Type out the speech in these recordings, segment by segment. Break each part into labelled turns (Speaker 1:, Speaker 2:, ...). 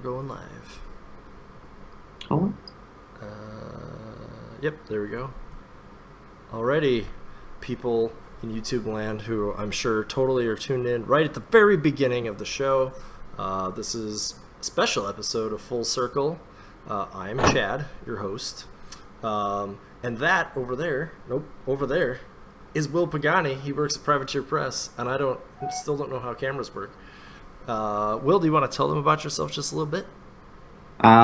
Speaker 1: going live.
Speaker 2: Oh.
Speaker 1: Yep, there we go. Alrighty, people in YouTube land who I'm sure totally are tuned in right at the very beginning of the show. This is a special episode of Full Circle. I am Chad, your host. And that over there, is Will Pagani. He works at Privateer Press, and I still don't know how cameras work. Will, do you want to tell them about yourself just a little bit?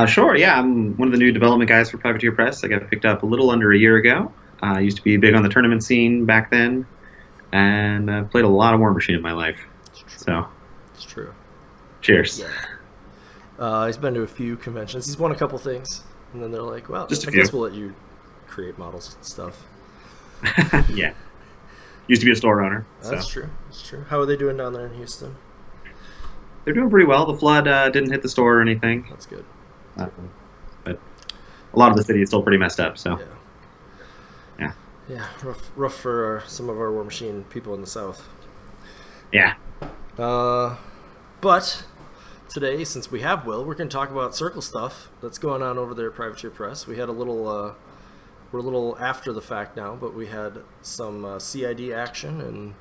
Speaker 2: Sure, yeah. I'm one of the new development guys for Privateer Press. I got picked up a little under a year ago. I used to be big on the tournament scene back then, and I've played a lot of War Machine in my life.
Speaker 1: It's true.
Speaker 2: Cheers.
Speaker 1: Yeah. He's been to a few conventions. He's won a couple things, and then they're like, well,
Speaker 2: Just a
Speaker 1: I
Speaker 2: few.
Speaker 1: guess we'll let you create models and stuff.
Speaker 2: Yeah. Used to be a store owner.
Speaker 1: That's true. That's true. How are they doing down there in Houston?
Speaker 2: They're doing pretty well. The flood didn't hit the store or anything.
Speaker 1: That's good.
Speaker 2: But a lot of the city is still pretty messed up, so.
Speaker 1: Yeah, rough for some of our War Machine people in the South.
Speaker 2: Yeah.
Speaker 1: But today, since we have Will, we're going to talk about Circle stuff that's going on over there at Privateer Press. We had a little, we're a little after the fact now, but we had some CID action, and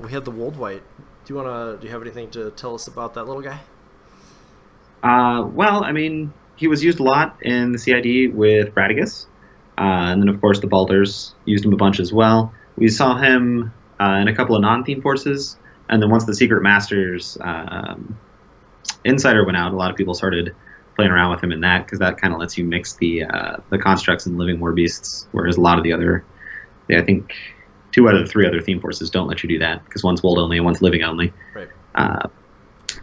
Speaker 1: we had the Wold White. Do you have anything to tell us about that little guy?
Speaker 2: Well, I mean, he was used a lot in the CID with Bradigus. And then, of course, the Balders used him a bunch as well. We saw him in a couple of non-theme forces. And then once the Secret Masters Insider went out, a lot of people started playing around with him in that, because that kind of lets you mix the constructs and living war beasts, whereas a lot of the other, I think 2 out of the 3 other theme forces don't let you do that, because one's world only and one's living only.
Speaker 1: Right.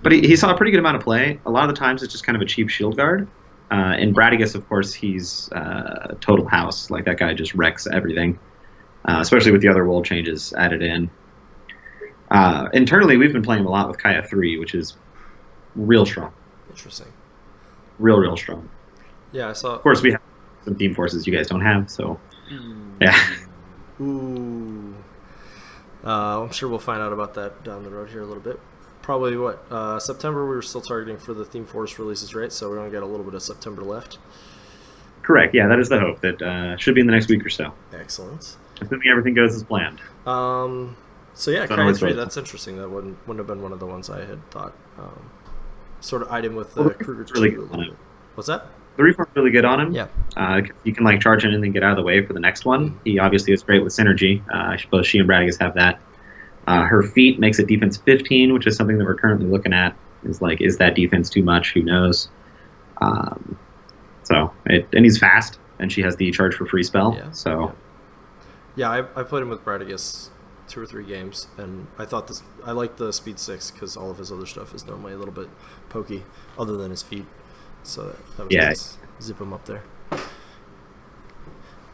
Speaker 2: But he saw a pretty good amount of play. A lot of the times it's just kind of a cheap shield guard. In Bradigus, of course, he's total house. Like, that guy just wrecks everything, especially with the other world changes added in. Internally, we've been playing a lot with Kaya 3, which is real strong.
Speaker 1: Interesting.
Speaker 2: Real strong.
Speaker 1: Yeah, I saw.
Speaker 2: Of course, we have some theme forces you guys don't have, so yeah.
Speaker 1: Ooh. I'm sure we'll find out about that down the road here a little bit. Probably September. We were still targeting for the Theme Force releases, right? So we only got a little bit of September left.
Speaker 2: Correct. Yeah, that is the hope. That should be in the next week or so.
Speaker 1: Excellent.
Speaker 2: Assuming everything goes as planned.
Speaker 1: So yeah, Kaya 3. That's interesting. That wouldn't have been one of the ones I had thought. Sort of item with Kruger 2
Speaker 2: really
Speaker 1: a little bit. What's that?
Speaker 2: The reform's really good on him.
Speaker 1: Yeah.
Speaker 2: You can charge in and then get out of the way for the next one. He obviously is great with synergy. I suppose she and Bradigus have that. Her feat makes it defense 15, which is something that we're currently looking at. Is that defense too much? Who knows? And he's fast, and she has the charge for free spell.
Speaker 1: Yeah, I played him with Bradigus 2 or 3 games, and I like the speed 6 because all of his other stuff is normally a little bit pokey, other than his feet. So that was nice. Zip him up there.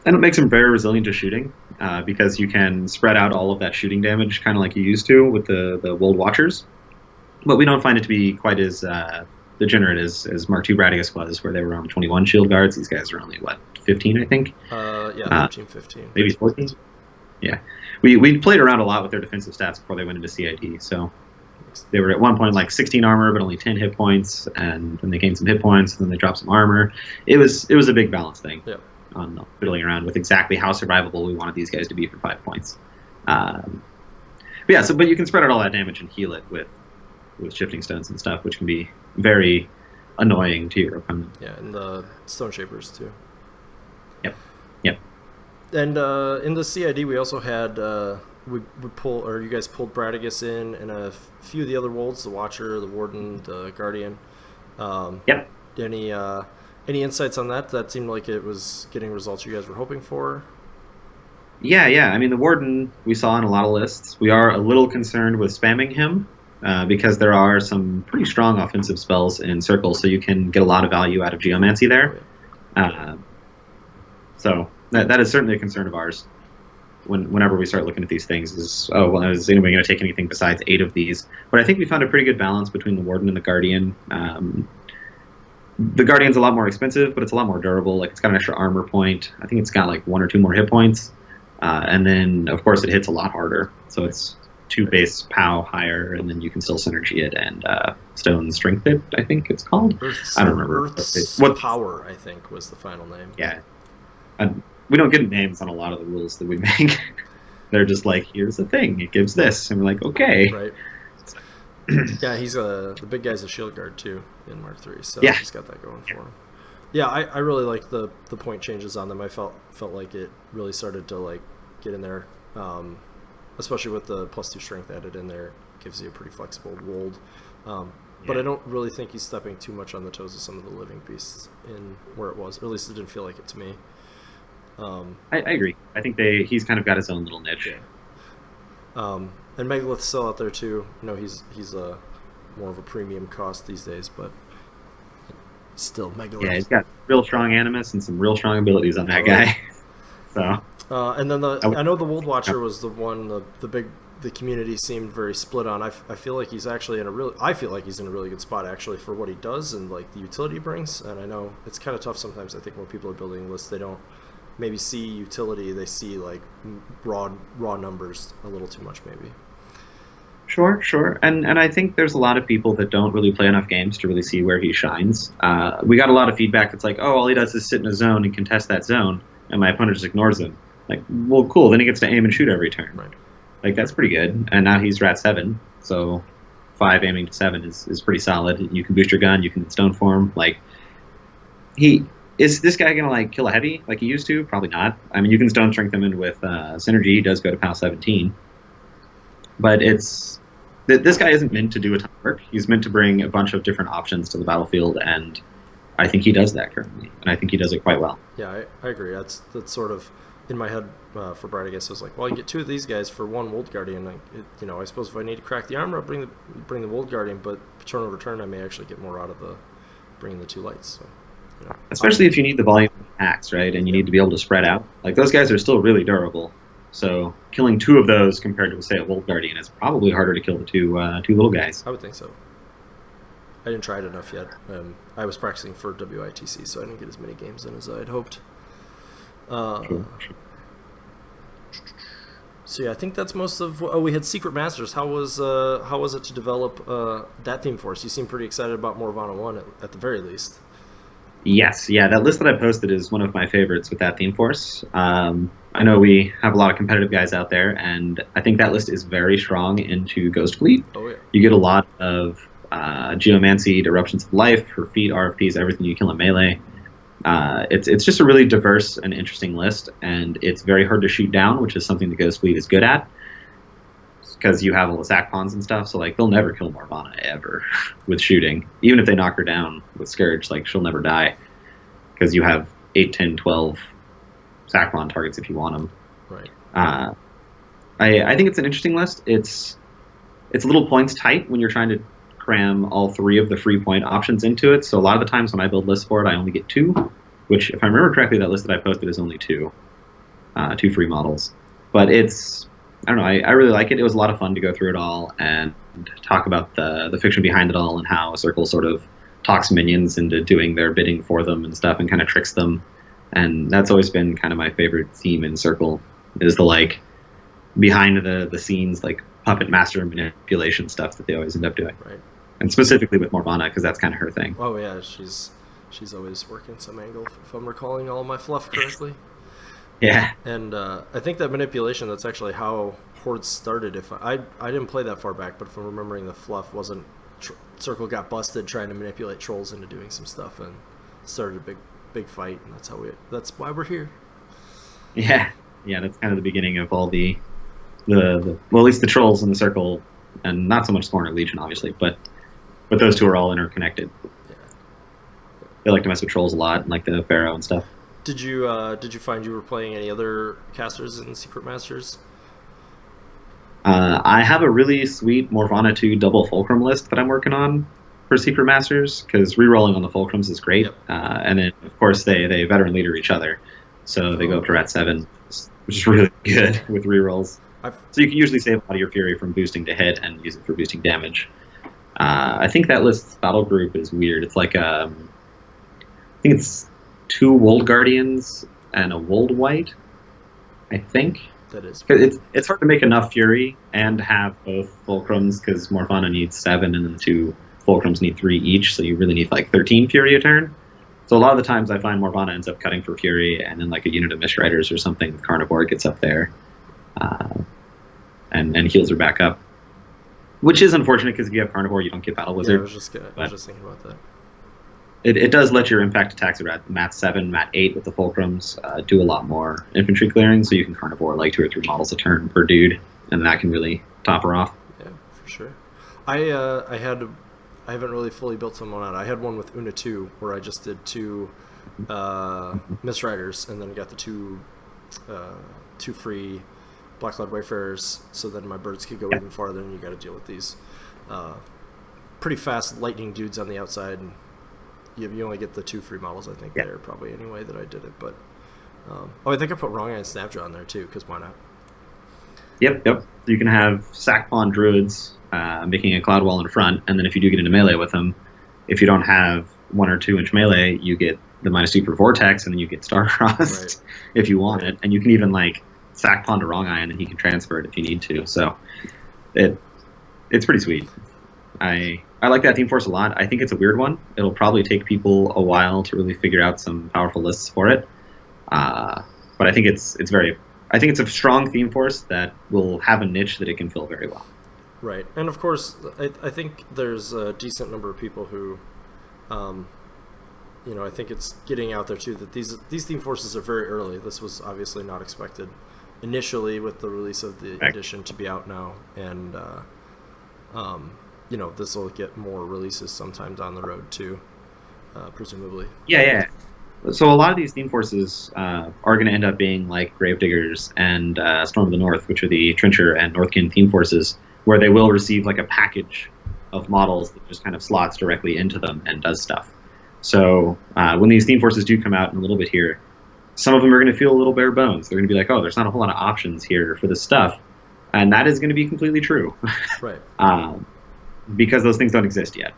Speaker 2: And it makes him very resilient to shooting, because you can spread out all of that shooting damage kind of like you used to with the World Watchers. But we don't find it to be quite as degenerate as Mark II Bradigus was, where they were on 21 shield guards. These guys are only, 15, I think?
Speaker 1: 13, 15.
Speaker 2: Maybe 14? Yeah. We played around a lot with their defensive stats before they went into CID, so they were at one point 16 armor, but only 10 hit points, and then they gained some hit points, and then they dropped some armor. It was a big balance thing.
Speaker 1: Yeah.
Speaker 2: On fiddling around with exactly how survivable we wanted these guys to be for 5 points. But you can spread out all that damage and heal it with shifting stones and stuff, which can be very annoying to your opponent.
Speaker 1: Yeah, and the Stone Shapers too.
Speaker 2: Yep.
Speaker 1: And in the CID, we also had you guys pulled Bradigus in, and a few of the other wolds, the Watcher, the Warden, the Guardian.
Speaker 2: Yep.
Speaker 1: Any insights on that? That seemed like it was getting results you guys were hoping for.
Speaker 2: Yeah. I mean, the Warden we saw in a lot of lists. We are a little concerned with spamming him, because there are some pretty strong offensive spells in Circle, so you can get a lot of value out of Geomancy there. So that is certainly a concern of ours. Whenever we start looking at these things, is anybody going to take anything besides 8 of these? But I think we found a pretty good balance between the Warden and the Guardian. The Guardian's a lot more expensive, but it's a lot more durable. It's got an extra armor point. I think it's got 1 or 2 more hit points. And then, of course, it hits a lot harder. So it's 2 base POW higher, and then you can still synergy it and stone strength it, I think it's called. I don't remember.
Speaker 1: Earth's Power, I think, was the final name.
Speaker 2: Yeah. We don't get names on a lot of the rules that we make. They're just like, here's the thing, it gives this. And we're like, okay.
Speaker 1: Right. Yeah, he's the big guy's a shield guard too in Mark III, so
Speaker 2: yeah.
Speaker 1: he's got that going for him. Yeah, I really like the point changes on them. I felt like it really started to like get in there, especially with the +2 strength added in there. It gives you a pretty flexible wold. But I don't really think he's stepping too much on the toes of some of the living beasts in where it was, or at least it didn't feel like it to me.
Speaker 2: I agree. I think he's kind of got his own little niche.
Speaker 1: Yeah. And Megalith's still out there too. He's more of a premium cost these days, but still Megalith.
Speaker 2: Yeah, he's got real strong animus and some real strong abilities on that guy. So.
Speaker 1: And then I know the Wold Watcher was the one the community seemed very split on. I feel like he's actually in a really good spot actually for what he does and like the utility he brings. And I know it's kind of tough sometimes. I think when people are building lists, they don't maybe see utility. They see like raw numbers a little too much maybe.
Speaker 2: Sure. And I think there's a lot of people that don't really play enough games to really see where he shines. We got a lot of feedback that's like, oh, all he does is sit in a zone and contest that zone, and my opponent just ignores him. Like, well, cool, then he gets to aim and shoot every turn.
Speaker 1: Right.
Speaker 2: Like, that's pretty good. And now he's Rat 7, so 5 aiming to 7 is pretty solid. You can boost your gun, you can stone form. Like, is this guy going to, like, kill a heavy like he used to? Probably not. I mean, you can stone strength him in with synergy. He does go to POW 17. But this guy isn't meant to do a ton of work. He's meant to bring a bunch of different options to the battlefield, and I think he does that currently. And I think he does it quite well.
Speaker 1: Yeah, I agree. That's sort of in my head for Brad. I guess I was like, well, I can get 2 of these guys for 1 Wold Guardian. I suppose if I need to crack the armor, I'll bring the Wold Guardian, but turn over turn, I may actually get more out of bringing the 2 lights. So,
Speaker 2: especially if you need the volume of attacks, right? And you need to be able to spread out. Like, those guys are still really durable. So killing 2 of those compared to, say, a Wold Guardian is probably harder to kill the two little guys.
Speaker 1: I would think so. I didn't try it enough yet. I was practicing for WITC, so I didn't get as many games in as I had hoped.
Speaker 2: Sure.
Speaker 1: So yeah, I think that's most of. We had Secret Masters. How was it to develop that theme for us? You seem pretty excited about Morvana 1 at the very least.
Speaker 2: Yes, yeah, that list that I posted is one of my favorites with that theme force. I know we have a lot of competitive guys out there, and I think that list is very strong into Ghost Fleet.
Speaker 1: Oh yeah.
Speaker 2: You get a lot of Geomancy, Eruptions of Life, her feet, RFPs, everything you kill in melee. It's just a really diverse and interesting list, and it's very hard to shoot down, which is something the Ghost Fleet is good at, because you have all the sack pawns and stuff, so like they'll never kill Morvana ever with shooting. Even if they knock her down with Scourge, like she'll never die, because you have 8, 10, 12 sack pawn targets if you want them.
Speaker 1: Right.
Speaker 2: I think it's an interesting list. It's a little points tight when you're trying to cram all 3 of the free point options into it. So a lot of the times when I build lists for it, I only get 2, which, if I remember correctly, that list that I posted is only 2 free models. But I don't know, I really like it. It was a lot of fun to go through it all and talk about the fiction behind it all and how Circle sort of talks minions into doing their bidding for them and stuff and kind of tricks them. And that's always been kind of my favorite theme in Circle, is the like behind the scenes, like puppet master manipulation stuff that they always end up doing.
Speaker 1: Right.
Speaker 2: And specifically with Morvana, because that's kind of her thing.
Speaker 1: Oh yeah, she's always working some angle, if I'm recalling all my fluff correctly.
Speaker 2: Yeah.
Speaker 1: And I think that manipulation, that's actually how Horde started. If I didn't play that far back, but if I'm remembering, the fluff wasn't Circle got busted trying to manipulate trolls into doing some stuff and started a big fight, and that's why we're here.
Speaker 2: Yeah, that's kind of the beginning of all the well, at least the trolls in the Circle, and not so much Scorner Legion, obviously, but those two are all interconnected.
Speaker 1: Yeah.
Speaker 2: They like to mess with trolls a lot, like the Pharaoh and stuff.
Speaker 1: Did you find you were playing any other casters in Secret Masters?
Speaker 2: I have a really sweet Morvana 2 double Fulcrum list that I'm working on for Secret Masters, because rerolling on the Fulcrums is great.
Speaker 1: Yep.
Speaker 2: And then, of course, they veteran leader each other, so they go up to Rat 7, which is really good with rerolls. So you can usually save a lot of your Fury from boosting to hit and use it for boosting damage. I think that list's battle group is weird. It's like I think it's 2 Wold Guardians and a Wold White, I think.
Speaker 1: That is.
Speaker 2: It's hard to make enough Fury and have both Fulcrums, because Morphana needs 7 and then the 2 Fulcrums need 3 each, so you really need like 13 Fury a turn. So a lot of the times I find Morphana ends up cutting for Fury, and then like a unit of Mistriders or something with Carnivore gets up there and heals her back up. Which is unfortunate, because if you have Carnivore, you don't get Battle Wizard.
Speaker 1: Yeah, I was just thinking about that.
Speaker 2: It does let your impact attacks at Mat 7, Mat 8 with the Fulcrums do a lot more infantry clearing, so you can Carnivore like 2 or 3 models a turn per dude, and that can really top her off.
Speaker 1: Yeah, for sure. I haven't really fully built someone out. I had one with Una 2 where I just did 2 Mistriders and then got the 2 free Blackcloud Wayfarers, so that my birds could go even farther, and you got to deal with these pretty fast lightning dudes on the outside. And you only get the 2 free models, I think, there probably anyway that I did it. But I think I put Wrong Eye and Snapjaw on there too, because why not?
Speaker 2: Yep. You can have Sack Pawn Druids making a Cloud Wall in front, and then if you do get into melee with them, if you don't have 1 or 2 inch melee, you get the -2 for Vortex, and then you get Starcrossed if you want it. And you can even like Sack Pawn to Wrong Eye, and then he can transfer it if you need to. So it's pretty sweet. I like that Theme Force a lot. I think it's a weird one. It'll probably take people a while to really figure out some powerful lists for it. But I think it's a strong Theme Force that will have a niche that it can fill very well.
Speaker 1: Right. And of course, I think there's a decent number of people who, I think it's getting out there too that these Theme Forces are very early. This was obviously not expected initially with the release of the edition to be out now. And, this will get more releases sometime down the road too, presumably.
Speaker 2: Yeah. So a lot of these Theme Forces are going to end up being like Gravediggers and Storm of the North, which are the Trencher and Northkin Theme Forces, where they will receive like a package of models that just kind of slots directly into them and does stuff. So when these Theme Forces do come out in a little bit here, some of them are going to feel a little bare bones. They're going to be like, oh, there's not a whole lot of options here for this stuff. And that is going to be completely true.
Speaker 1: Right.
Speaker 2: Because those things don't exist yet.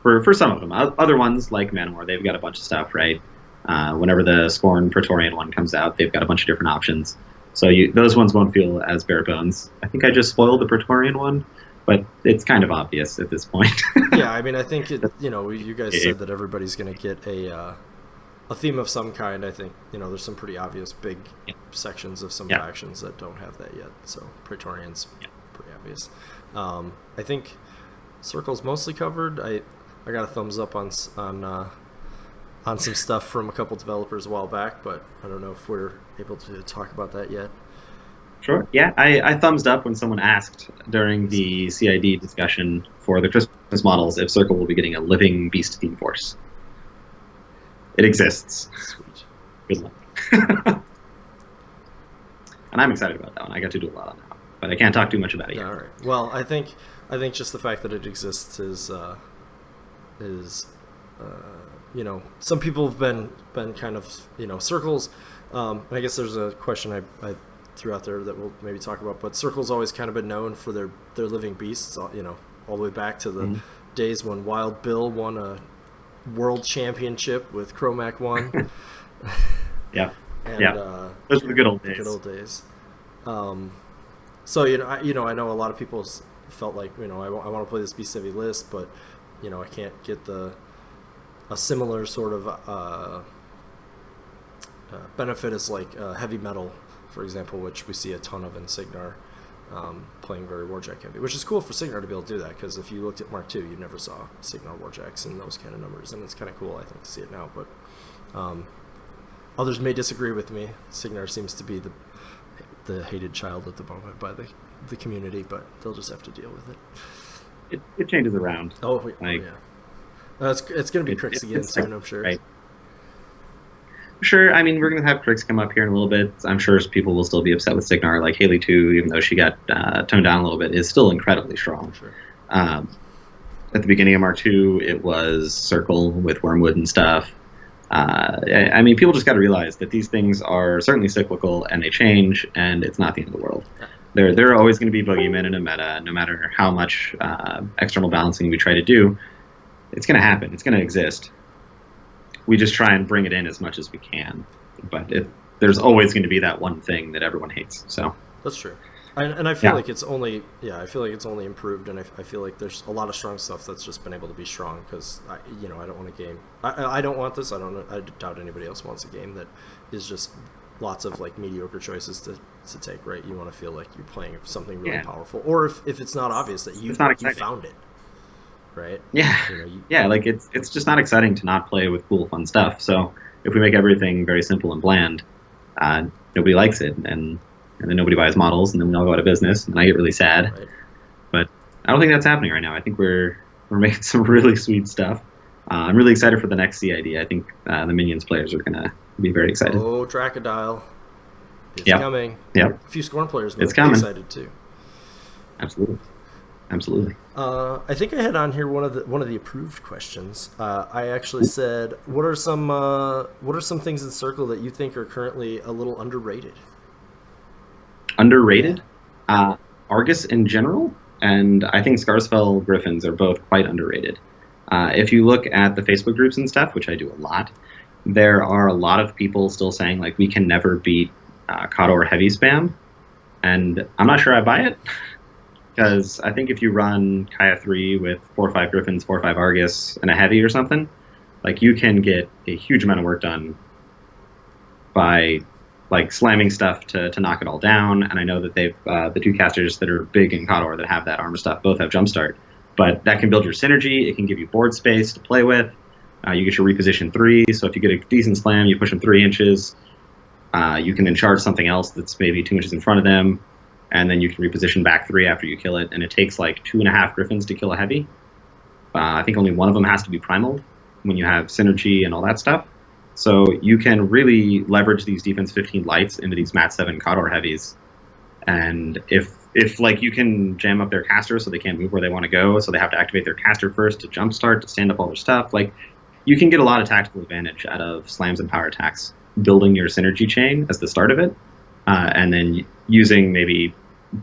Speaker 2: For some of them. Other ones, like Manowar, they've got a bunch of stuff, right? Whenever the Scorn Praetorian one comes out, they've got a bunch of different options. So those ones won't feel as bare bones. I think I just spoiled the Praetorian one, but it's kind of obvious at this point.
Speaker 1: Yeah, I mean, I think, you guys said that everybody's going to get a theme of some kind. I think, there's some pretty obvious big sections of some factions that don't have that yet. So Praetorian's pretty obvious. I think Circle's mostly covered. I got a thumbs up on some stuff from a couple developers a while back, but I don't know if we're able to talk about that yet.
Speaker 2: Sure. Yeah, I thumbs up when someone asked during the CID discussion for the Christmas models if Circle will be getting a living beast theme force. It exists.
Speaker 1: Sweet.
Speaker 2: Good luck. And I'm excited about that one. I got to do a lot on that one, but I can't talk too much about it yet.
Speaker 1: All right. Well, I think just the fact that it exists is some people have been kind of Circles. And I guess there's a question I threw out there that we'll maybe talk about. But Circle's always kind of been known for their living beasts. All the way back to the days when Wild Bill won a world championship with Chromac 1.
Speaker 2: Yeah.
Speaker 1: And,
Speaker 2: those were the good old days.
Speaker 1: Good old days. So I know a lot of people felt like I want to play this beast heavy list, but I can't get a similar sort of benefit as like heavy metal, for example, which we see a ton of in Signar, playing very Warjack heavy, which is cool for Signar to be able to do that, because if you looked at Mark II, you never saw Signar Warjacks in those kind of numbers, and it's kind of cool, I think, to see it now. But others may disagree with me. Signar seems to be the hated child at the moment by the community, but they'll just have to deal with it.
Speaker 2: It changes around.
Speaker 1: Yeah. It's going to be Crix again soon, I'm sure.
Speaker 2: Right. Sure. I mean, we're going to have Crix come up here in a little bit. I'm sure people will still be upset with Signar. Like Haley 2, even though she got toned down a little bit, is still incredibly strong.
Speaker 1: Sure.
Speaker 2: At the beginning of Mark II, it was Circle with Wormwood and stuff. I mean, people just got to realize that these things are certainly cyclical, and they change, and it's not the end of the world. There are always going to be boogeymen in a meta, no matter how much external balancing we try to do. It's going to happen. It's going to exist. We just try and bring it in as much as we can. But there's always going to be that one thing that everyone hates. So
Speaker 1: That's true. And I feel like it's only improved, and I feel like there's a lot of strong stuff that's just been able to be strong because I don't want a game. I don't want this. I doubt anybody else wants a game that is just lots of like mediocre choices to take. Right? You want to feel like you're playing something really powerful, or if it's not obvious that you found it. Right?
Speaker 2: Yeah. Like it's just not exciting to not play with cool, fun stuff. So if we make everything very simple and bland, nobody likes it, and then nobody buys models, and then we all go out of business, and I get really sad.
Speaker 1: Right.
Speaker 2: But I don't think that's happening right now. I think we're making some really sweet stuff. I'm really excited for the next CID. I think the Minions players are gonna be very excited.
Speaker 1: Oh, Dracodile! It's coming.
Speaker 2: Yep.
Speaker 1: A few Scorn players might be excited too.
Speaker 2: Absolutely.
Speaker 1: I think I had on here one of the approved questions. I actually said, what are some things in Circle that you think are currently a little underrated?
Speaker 2: Underrated? Argus in general, and I think Scarsfell Griffins are both quite underrated. If you look at the Facebook groups and stuff, which I do a lot, there are a lot of people still saying like we can never beat Khador heavy spam, and I'm not sure I buy it. Because I think if you run Kaya 3 with 4 or 5 Griffins, 4 or 5 Argus, and a heavy or something, like you can get a huge amount of work done by like slamming stuff to knock it all down. And I know that they've the 2 casters that are big in Khador that have that armor stuff both have Jumpstart. But that can build your synergy. It can give you board space to play with. You get your reposition 3. So if you get a decent slam, you push them 3 inches. You can then charge something else that's maybe 2 inches in front of them. And then you can reposition back 3 after you kill it. And it takes like 2.5 Griffins to kill a heavy. I think only one of them has to be primaled when you have synergy and all that stuff. So you can really leverage these defense 15 lights into these Mat 7 Khador heavies. And if like you can jam up their caster so they can't move where they want to go, so they have to activate their caster first to jumpstart, to stand up all their stuff, like you can get a lot of tactical advantage out of slams and power attacks, building your synergy chain as the start of it, and then using maybe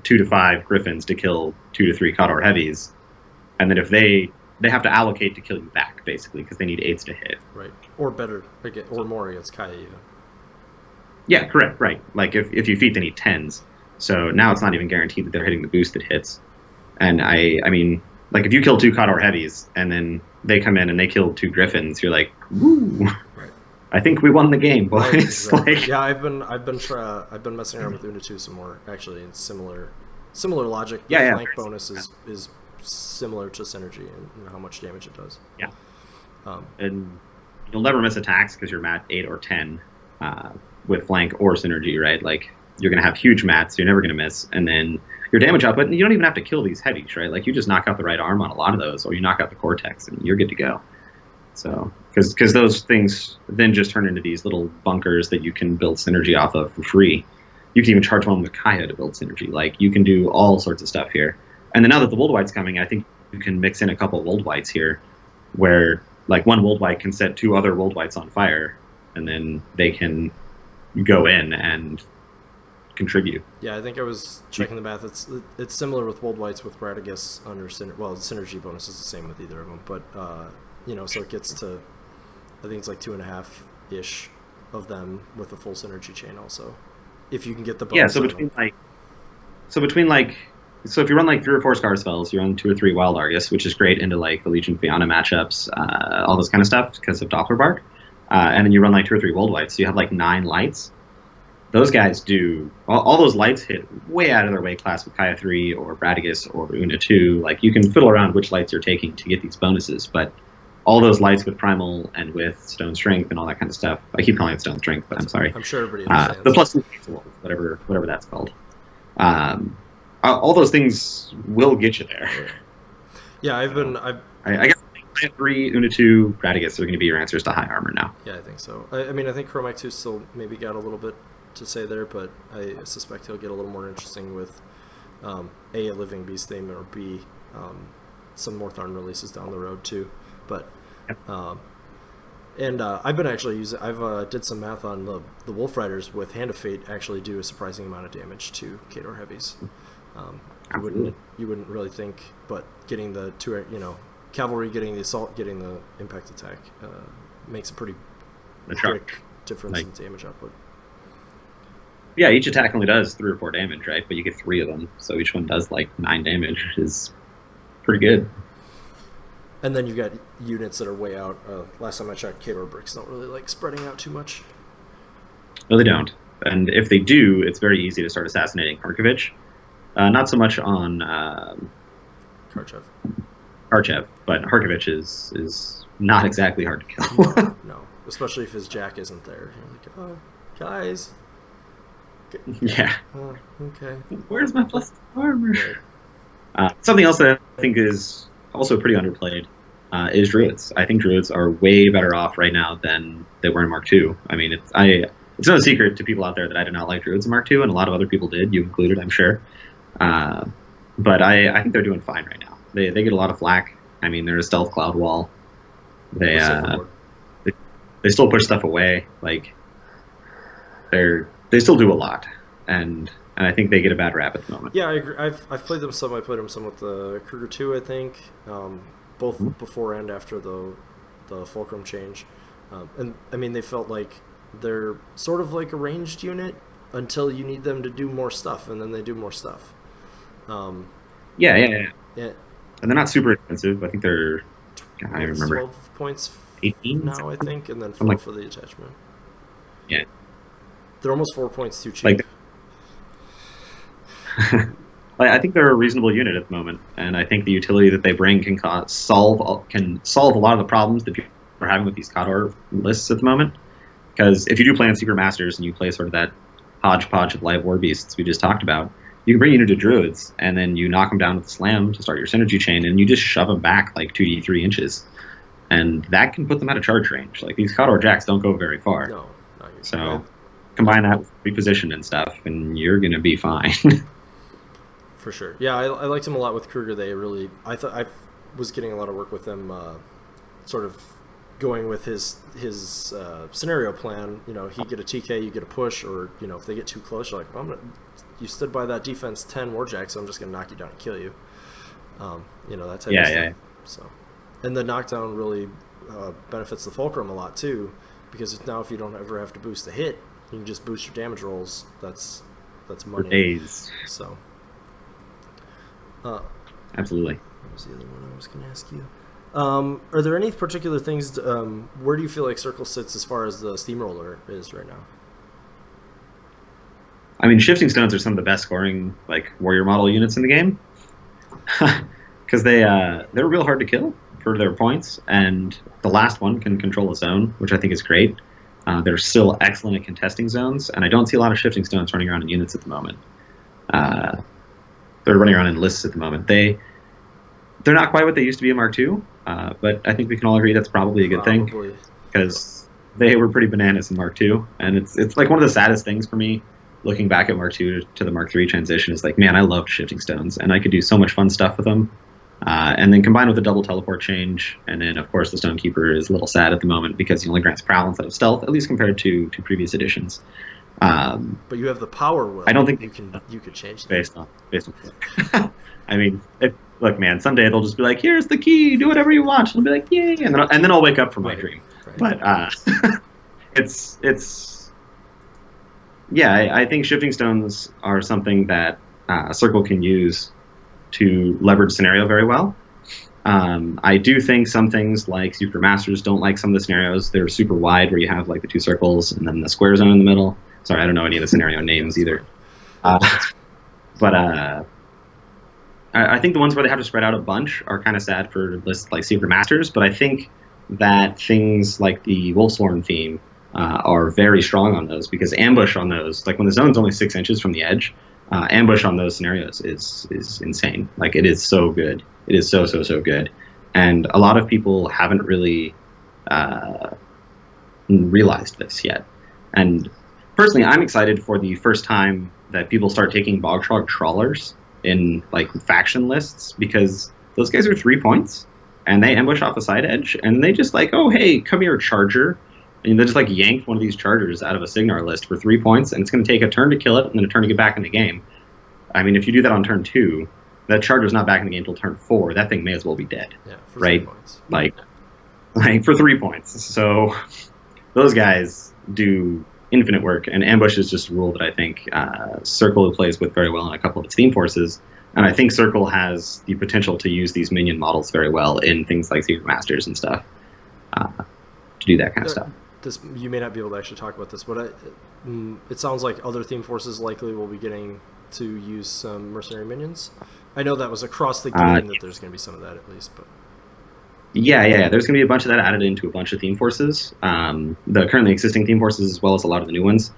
Speaker 2: 2 to 5 Griffins to kill 2 to 3 Khador heavies. And then if they have to allocate to kill you back, basically, because they need 8s to hit.
Speaker 1: Right. Or better, or more against Kaya even.
Speaker 2: Yeah, correct, right. Like, if you feat, they need 10s. So now it's not even guaranteed that they're hitting the boost that hits. And I mean, like, if you kill 2 Khador heavies, and then they come in and they kill 2 Griffins, you're like, woo! Right. I think we won the game, boys. Right, exactly.
Speaker 1: Like, yeah, I've been messing around with Una 2 some more, actually, in similar logic. The flank bonus is similar to synergy and how much damage it does.
Speaker 2: Yeah. And you'll never miss attacks because you're mat 8 or 10 with flank or synergy, right? Like, you're going to have huge mats, so you're never going to miss. And then your damage output, and you don't even have to kill these heavies, right? Like, you just knock out the right arm on a lot of those, or you knock out the cortex, and you're good to go. So, because those things then just turn into these little bunkers that you can build synergy off of for free. You can even charge one with Kaya to build synergy. Like, you can do all sorts of stuff here. And then now that the Wold White's coming, I think you can mix in a couple of Wold Whites here, where, like, one Wold White can set 2 other Wold Whites on fire, and then they can go in and contribute.
Speaker 1: Yeah, I think I was checking the math. It's similar with Wold Whites with Radagast under well, the synergy bonus is the same with either of them, but so it gets to, I think it's like 2.5-ish of them with a full synergy chain also, if you can get the bonus.
Speaker 2: Yeah, so if you run like 3 or 4 Scar spells, you run 2 or 3 Wild Argus, which is great into like the Legion Fianna matchups, all this kind of stuff because of Doppler Bark, and then you run like 2 or 3 Wold Whites, so you have like 9 lights. Those guys do all those lights hit way out of their weight class with Kaya 3 or Radagast or Una 2. Like, you can fiddle around which lights you're taking to get these bonuses, but all those lights with Primal and with Stone Strength and all that kind of stuff. I keep calling it Stone Strength, but I'm sorry.
Speaker 1: I'm sure everybody understands.
Speaker 2: The plus whatever that's called. All those things will get you there.
Speaker 1: Yeah, I
Speaker 2: guess Kaya 3, Una 2, Radagast are going to be your answers to high armor now.
Speaker 1: Yeah, I think so. I mean, I think Chromac 2 still maybe got a little bit to say there, but I suspect he'll get a little more interesting with a Living Beast theme, or B, some more Tharn releases down the road too. But I've been actually did some math on the Wolf Riders with Hand of Fate actually do a surprising amount of damage to Khador heavies. You wouldn't really think, but getting the 2, cavalry, getting the assault, getting the impact attack makes a pretty quick difference in damage output.
Speaker 2: Yeah, each attack only does 3 or 4 damage, right? But you get 3 of them, so each one does like 9 damage, which is pretty good.
Speaker 1: And then you've got units that are way out. Last time I checked, Kador bricks don't really like spreading out too much.
Speaker 2: No, they don't. And if they do, it's very easy to start assassinating Karkovich. Not so much on Karchev, but Karkovich is not exactly hard to kill.
Speaker 1: No, especially if his jack isn't there. You're like, oh, guys.
Speaker 2: Yeah.
Speaker 1: Okay.
Speaker 2: Where's my plus armor? Something else that I think is also pretty underplayed is Druids. I think Druids are way better off right now than they were in Mark II. I mean, it's no secret to people out there that I did not like Druids in Mark II, and a lot of other people did, you included, I'm sure. But I think they're doing fine right now. They get a lot of flack. I mean, they're a stealth cloud wall. They still push stuff away. Like they still do a lot, and I think they get a bad rap at the moment.
Speaker 1: Yeah, I agree. I've played them some. I played them some with the Kruger 2, I think, both before and after the Fulcrum change. And I mean, they felt like they're sort of like a ranged unit until you need them to do more stuff, and then they do more stuff.
Speaker 2: Yeah.
Speaker 1: And
Speaker 2: they're not super expensive. I think they're, I don't remember,
Speaker 1: 12 points
Speaker 2: 18
Speaker 1: now, I think, and then 4 for the attachment.
Speaker 2: Yeah.
Speaker 1: They're almost 4 points too cheap.
Speaker 2: I think they're a reasonable unit at the moment, and I think the utility that they bring can solve a lot of the problems that people are having with these Kador lists at the moment. Because if you do play on Secret Masters and you play sort of that hodgepodge of live war beasts we just talked about, you can bring unit to Druids, and then you knock them down with a slam to start your synergy chain, and you just shove them back like 2d 3 inches, and that can put them out of charge range. Like, these Kador jacks don't go very far.
Speaker 1: No, not usually.
Speaker 2: So combine that with reposition and stuff, and you're gonna be fine.
Speaker 1: For sure. Yeah, I liked him a lot with Kruger. I thought I was getting a lot of work with them, sort of going with his scenario plan. You know, he get a TK, you get a push, or you know, if they get too close, you're like, you stood by that defense 10 warjack, so I'm just gonna knock you down and kill you. You know, that type of stuff. Yeah. So, and the knockdown really benefits the Fulcrum a lot too, because now if you don't ever have to boost a hit, you can just boost your damage rolls. That's money.
Speaker 2: For days.
Speaker 1: So.
Speaker 2: Absolutely.
Speaker 1: What was the other one I was going to ask you? Are there any particular things? Where do you feel like Circle sits as far as the Steamroller is right now?
Speaker 2: I mean, Shifting Stones are some of the best scoring like warrior model units in the game, because they're real hard to kill for their points, and the last one can control a zone, which I think is great. They're still excellent at contesting zones, and I don't see a lot of Shifting Stones running around in units at the moment. They're running around in lists at the moment. They're not quite what they used to be in Mark II, but I think we can all agree that's probably a good thing, because they were pretty bananas in Mark II, and it's like one of the saddest things for me looking back at Mark II to the Mark III transition is like, man, I loved Shifting Stones, and I could do so much fun stuff with them. And then combined with the double teleport change, and then of course the Stonekeeper is a little sad at the moment because he only grants prowl instead of stealth, at least compared to previous editions.
Speaker 1: But you have the power will.
Speaker 2: I don't think
Speaker 1: you could change that.
Speaker 2: Based on I mean, look, man, someday they'll just be like, here's the key, do whatever you want. And I'll be like, yay, and then I'll wake up from my dream. Right. But I think Shifting Stones are something that Circle can use to leverage scenario very well. I do think some things like Super Masters don't like some of the scenarios. They're super wide where you have like the 2 circles and then the square zone in the middle. Sorry, I don't know any of the scenario names either. But I think the ones where they have to spread out a bunch are kind of sad for lists like Secret Masters, but I think that things like the Wolfswarm theme are very strong on those, because ambush on those, like when the zone's only 6 inches from the edge, ambush on those scenarios is insane. Like, it is so good. It is so good. And a lot of people haven't really realized this yet. And personally, I'm excited for the first time that people start taking Bogtrog Trawlers in like faction lists, because those guys are 3 points and they ambush off a side edge, and they just like, oh hey, come here, Charger, and they just like yank one of these Chargers out of a Signar list for 3 points, and it's going to take a turn to kill it and then a turn to get back in the game. I mean, if you do that on turn 2, that Charger's not back in the game until turn 4. That thing may as well be dead.
Speaker 1: Yeah, for
Speaker 2: right?
Speaker 1: 3 points.
Speaker 2: Like for 3 points. So those guys do infinite work. And ambush is just a rule that I think Circle plays with very well in a couple of its theme forces. And I think Circle has the potential to use these minion models very well in things like Secret Masters and stuff to do that kind of stuff.
Speaker 1: This, you may not be able to actually talk about this, but it sounds like other theme forces likely will be getting to use some mercenary minions. I know that was across the game that there's going to be some of that at least, but
Speaker 2: yeah. There's going to be a bunch of that added into a bunch of theme forces, the currently existing theme forces as well as a lot of the new ones.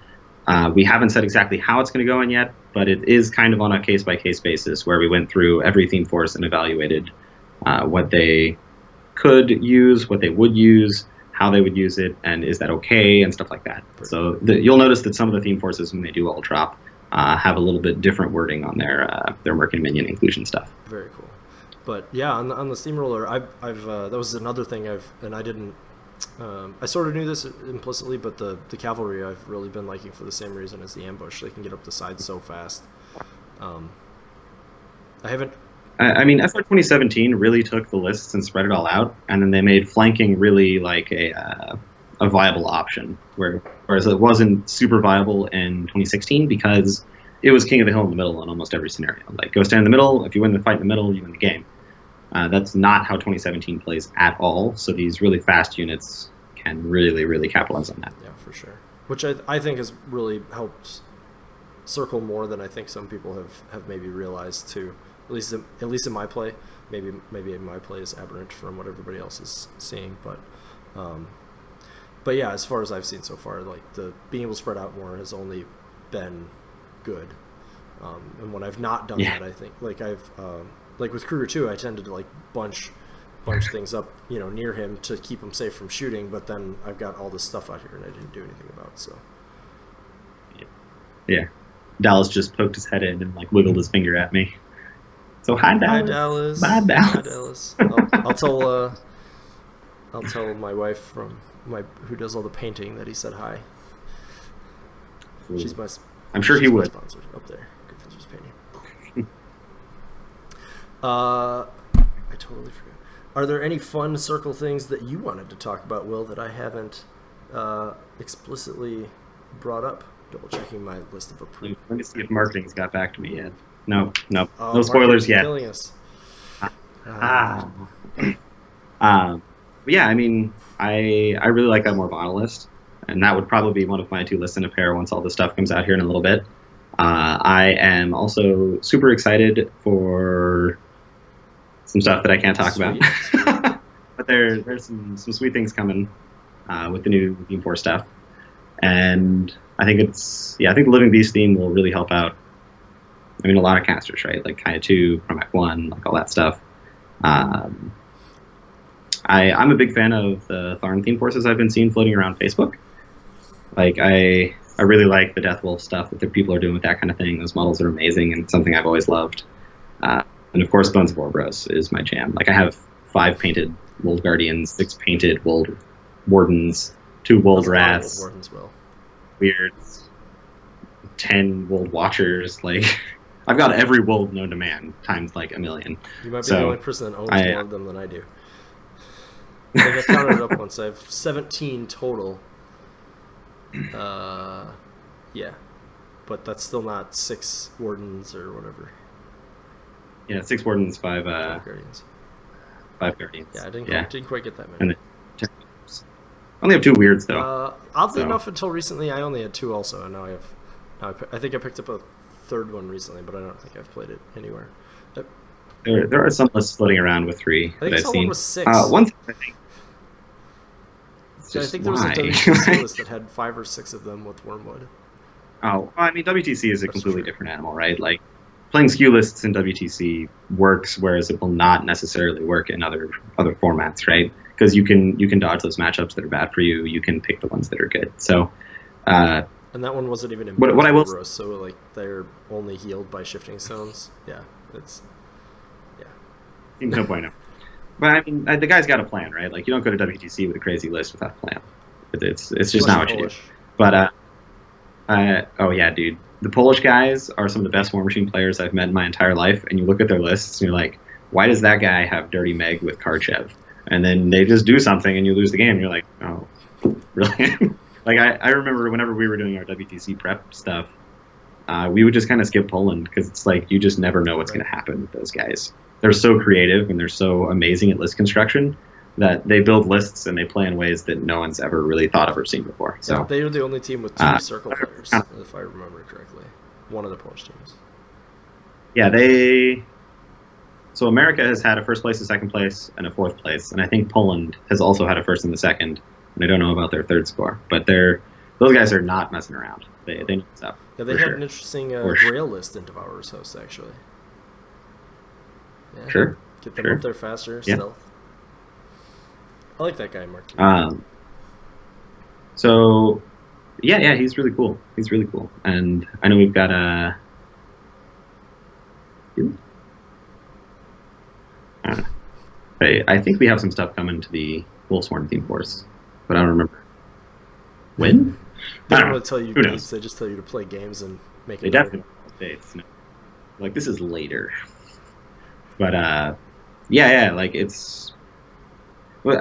Speaker 2: We haven't said exactly how it's going to go in yet, but it is kind of on a case-by-case basis where we went through every theme force and evaluated what they could use, what they would use, how they would use it, and is that okay, and stuff like that. So you'll notice that some of the theme forces, when they do all drop, have a little bit different wording on their Merc and Minion inclusion stuff.
Speaker 1: Very cool. But yeah, on the Steamroller, I've that was another thing I didn't. I sort of knew this implicitly, but the cavalry I've really been liking for the same reason as the ambush. They can get up the side so fast. I haven't.
Speaker 2: I mean, FR 2017 really took the lists and spread it all out, and then they made flanking really like a viable option, whereas it wasn't super viable in 2016 because it was king of the hill in the middle in almost every scenario. Like, go stand in the middle. If you win the fight in the middle, you win the game. That's not how 2017 plays at all. So these really fast units can really, really capitalize on that.
Speaker 1: Yeah, for sure. Which I think has really helped Circle more than I think some people have maybe realized too. At least in my play. Maybe my play is aberrant from what everybody else is seeing, but yeah, as far as I've seen so far, like the being able to spread out more has only been good. And when I've not done that, I think like like with Kruger 2, I tended to like bunch things up, near him to keep him safe from shooting. But then I've got all this stuff out here, and I didn't do anything about. So
Speaker 2: yeah, Dallas just poked his head in and like wiggled his finger at me. So hi Dallas. Bye Dallas.
Speaker 1: I'll tell my wife who does all the painting that he said hi. She's
Speaker 2: I'm sure he would.
Speaker 1: Sponsor up there. Good for just painting. I totally forgot. Are there any fun Circle things that you wanted to talk about, Will, that I haven't explicitly brought up? Double checking my list of approved.
Speaker 2: Let me see if marketing's got back to me yet. No spoilers yet.
Speaker 1: Killing us.
Speaker 2: But yeah, I mean, I really like that Morvana list, and that would probably be one of my 2 lists in a pair once all this stuff comes out here in a little bit. I am also super excited for some stuff that I can't talk about, but there's some sweet things coming with the new Theme 4 stuff, and I think the Living Beast theme will really help out. I mean, a lot of casters, right? Like Kaya 2, Promac 1, like all that stuff. I'm a big fan of the Tharn theme forces I've been seeing floating around Facebook. Like, I really like the Death Wolf stuff that the people are doing with that kind of thing. Those models are amazing and something I've always loved. And of course, Bones of Ouroboros is my jam. Like, I have 5 painted Wold Guardians, 6 painted Wold Wardens, 2 Wold Rats, Weirds, 10 Wold Watchers. Like, I've got every Wold known to man times like a million.
Speaker 1: You might be the only person that owns more of them than I do. I think I counted it up once. I have 17 total. Yeah, but that's still not 6 Wardens or whatever.
Speaker 2: Yeah, 6 Wardens, 5
Speaker 1: Guardians.
Speaker 2: 5 Guardians.
Speaker 1: Yeah, I didn't quite get that many.
Speaker 2: And I only have 2 Weirds though.
Speaker 1: Oddly enough, until recently, I only had 2 also, and now I have. I think I picked up a 3rd one recently, but I don't think I've played it anywhere.
Speaker 2: There are some lists floating around with 3
Speaker 1: I think
Speaker 2: that I've seen.
Speaker 1: One was 6.
Speaker 2: One thing I think.
Speaker 1: I think there was a WTC list that had 5 or 6 of them with Wormwood.
Speaker 2: Oh, I mean, WTC is a completely different animal, right? Like, playing skew lists in WTC works, whereas it will not necessarily work in other formats, right? Because you can dodge those matchups that are bad for you. You can pick the ones that are good. So,
Speaker 1: and that one wasn't even in
Speaker 2: what I will,
Speaker 1: so like they're only healed by shifting stones. Yeah,
Speaker 2: no bueno. But I mean, the guy's got a plan, right? Like, you don't go to WTC with a crazy list without a plan. It's just not what you do. But oh yeah, dude, the Polish guys are some of the best War Machine players I've met in my entire life. And you look at their lists and you're like, why does that guy have Dirty Meg with Karchev? And then they just do something and you lose the game. And you're like, oh, really? Like I remember whenever we were doing our WTC prep stuff, we would just kind of skip Poland because it's like you just never know what's going to happen with those guys. They're so creative and they're so amazing at list construction that they build lists and they play in ways that no one's ever really thought of or seen before. So
Speaker 1: yeah, they are the only team with two circle players, if I remember correctly. One of the Polish teams.
Speaker 2: Yeah, So America has had a first place, a second place, and a fourth place, and I think Poland has also had a first and a second. And I don't know about their third score, but those guys are not messing around. They know what's up.
Speaker 1: Yeah, they had an interesting Grail list in Devourer's Host, actually. Yeah.
Speaker 2: Sure.
Speaker 1: Get them up there faster, stealth. I like that guy, Mark.
Speaker 2: So, yeah, he's really cool. He's really cool. And I know we've got I think we have some stuff coming to the Wolfsworn theme force, but I don't remember when.
Speaker 1: They don't really tell you dates. They just tell you to play games and make it.
Speaker 2: They definitely dates. No. Like this is later, but yeah. Like it's. Well,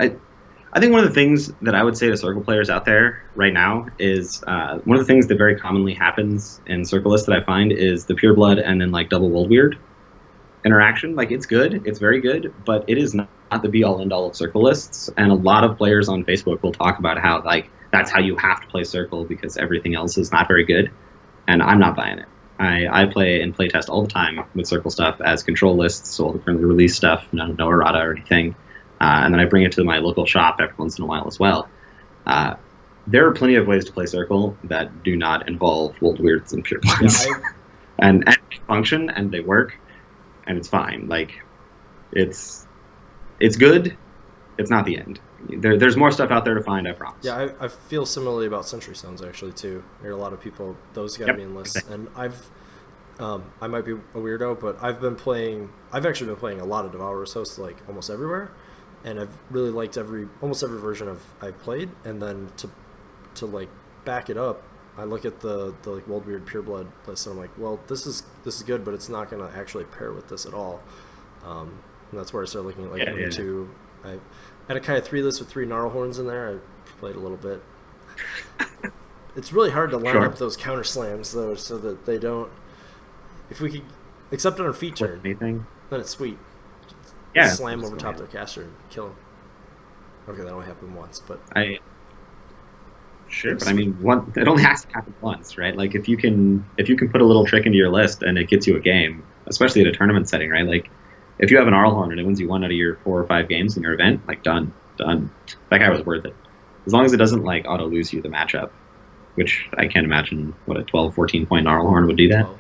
Speaker 2: I think one of the things that I would say to Circle players out there right now is one of the things that very commonly happens in Circle lists that I find is the Pureblood and then like double World Weird interaction. Like it's good, it's very good, but it is not the be all end all of Circle lists. And a lot of players on Facebook will talk about how like that's how you have to play Circle because everything else is not very good. And I'm not buying it. I play and play test all the time with Circle stuff as control lists, so all the currently release stuff, no errata or anything. And then I bring it to my local shop every once in a while as well. There are plenty of ways to play Circle that do not involve World Weirds and Purebloods. Yeah, and they function and they work. And it's fine. Like, it's good. It's not the end. There's more stuff out there to find, I promise.
Speaker 1: Yeah, I feel similarly about Sentry Stones, actually, too. There are a lot of people, those got to be in lists. And I might be a weirdo, but I've actually been playing a lot of Devourer's Host, like, almost everywhere. And I've really liked almost every version I've played. And then to like, back it up, I look at the like World Weird Pureblood list and I'm like, well, this is good, but it's not going to actually pair with this at all. And that's where I started looking at like two. I had a kind of 3 list with 3 Gnarlhorns in there. I played a little bit. It's really hard to line up those counter slams though, so that they don't. If we could, except on our feet turn, then it's sweet.
Speaker 2: Yeah,
Speaker 1: slam over top their caster and kill them. Okay, that only happened once, but
Speaker 2: Sure, but I mean, it only has to happen once, right? Like if you can put a little trick into your list and it gets you a game, especially at a tournament setting, right? Like if you have an Arlhorn and it wins you 1 out of your 4 or 5 games in your event, like done. That guy was worth it. As long as it doesn't like auto lose you the matchup, which I can't imagine what a 12, 14 point Arlhorn would do that.
Speaker 1: 12,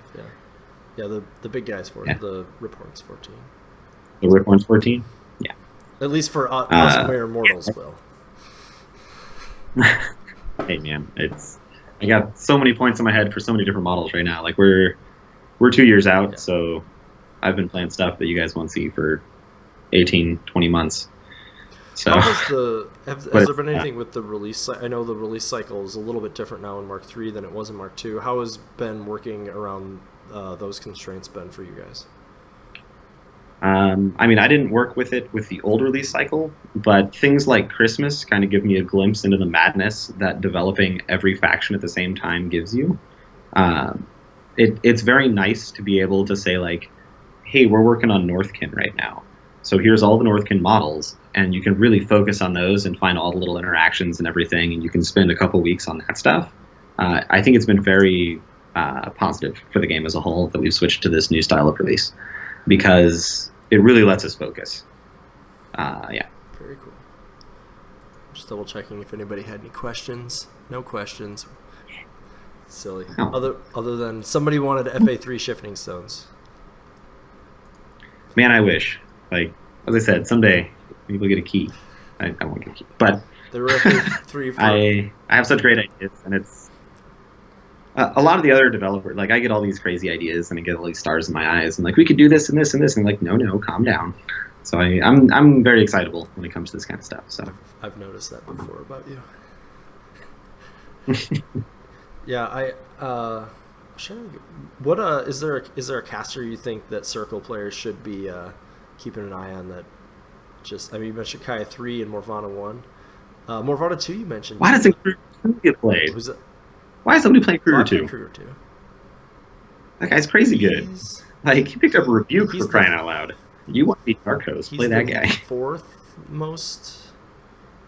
Speaker 1: yeah, the big guys for it. The Riphorn's 14.
Speaker 2: The Riphorn's 14. Yeah.
Speaker 1: At least for us mere mortals, will.
Speaker 2: Hey man, I got so many points in my head for so many different models right now. Like we're 2 years out, so I've been playing stuff that you guys won't see for 18, 20 months. So
Speaker 1: has there been anything with the release? I know the release cycle is a little bit different now in Mark III than it was in Mark II. How has been working around those constraints been for you guys?
Speaker 2: I mean, I didn't work with it with the old release cycle, but things like Christmas kind of give me a glimpse into the madness that developing every faction at the same time gives you. It's very nice to be able to say, like, hey, we're working on Northkin right now. So here's all the Northkin models, and you can really focus on those and find all the little interactions and everything, and you can spend a couple weeks on that stuff. I think it's been very positive for the game as a whole that we've switched to this new style of release, because it really lets us focus. Yeah.
Speaker 1: Very cool. Just double checking if anybody had any questions. No questions. Silly. Oh. Other than somebody wanted FA3 shifting stones.
Speaker 2: Man, I wish. Like, as I said, someday maybe we'll get a key. I won't get a key. But
Speaker 1: there were FA3 for...
Speaker 2: I have such great ideas, and it's a lot of the other developers, like I get all these crazy ideas and I get all these stars in my eyes and like we could do this and this and this and like no, calm down. So I'm very excitable when it comes to this kind of stuff. So
Speaker 1: I've noticed that before about you. Yeah, what is there a caster you think that Circle players should be keeping an eye on? That just, I mean, you mentioned Kaya 3 and Morvana 1. Morvana 2 you mentioned.
Speaker 2: Why does it? Who get played?
Speaker 1: Who's it?
Speaker 2: Why is somebody playing Kruger
Speaker 1: I'm playing
Speaker 2: 2?
Speaker 1: Kruger too.
Speaker 2: That guy's crazy good.
Speaker 1: He's
Speaker 2: Like, he picked up a Rebuke
Speaker 1: he's
Speaker 2: for crying out loud. You want to beat Dark Host, play that
Speaker 1: the
Speaker 2: guy.
Speaker 1: fourth most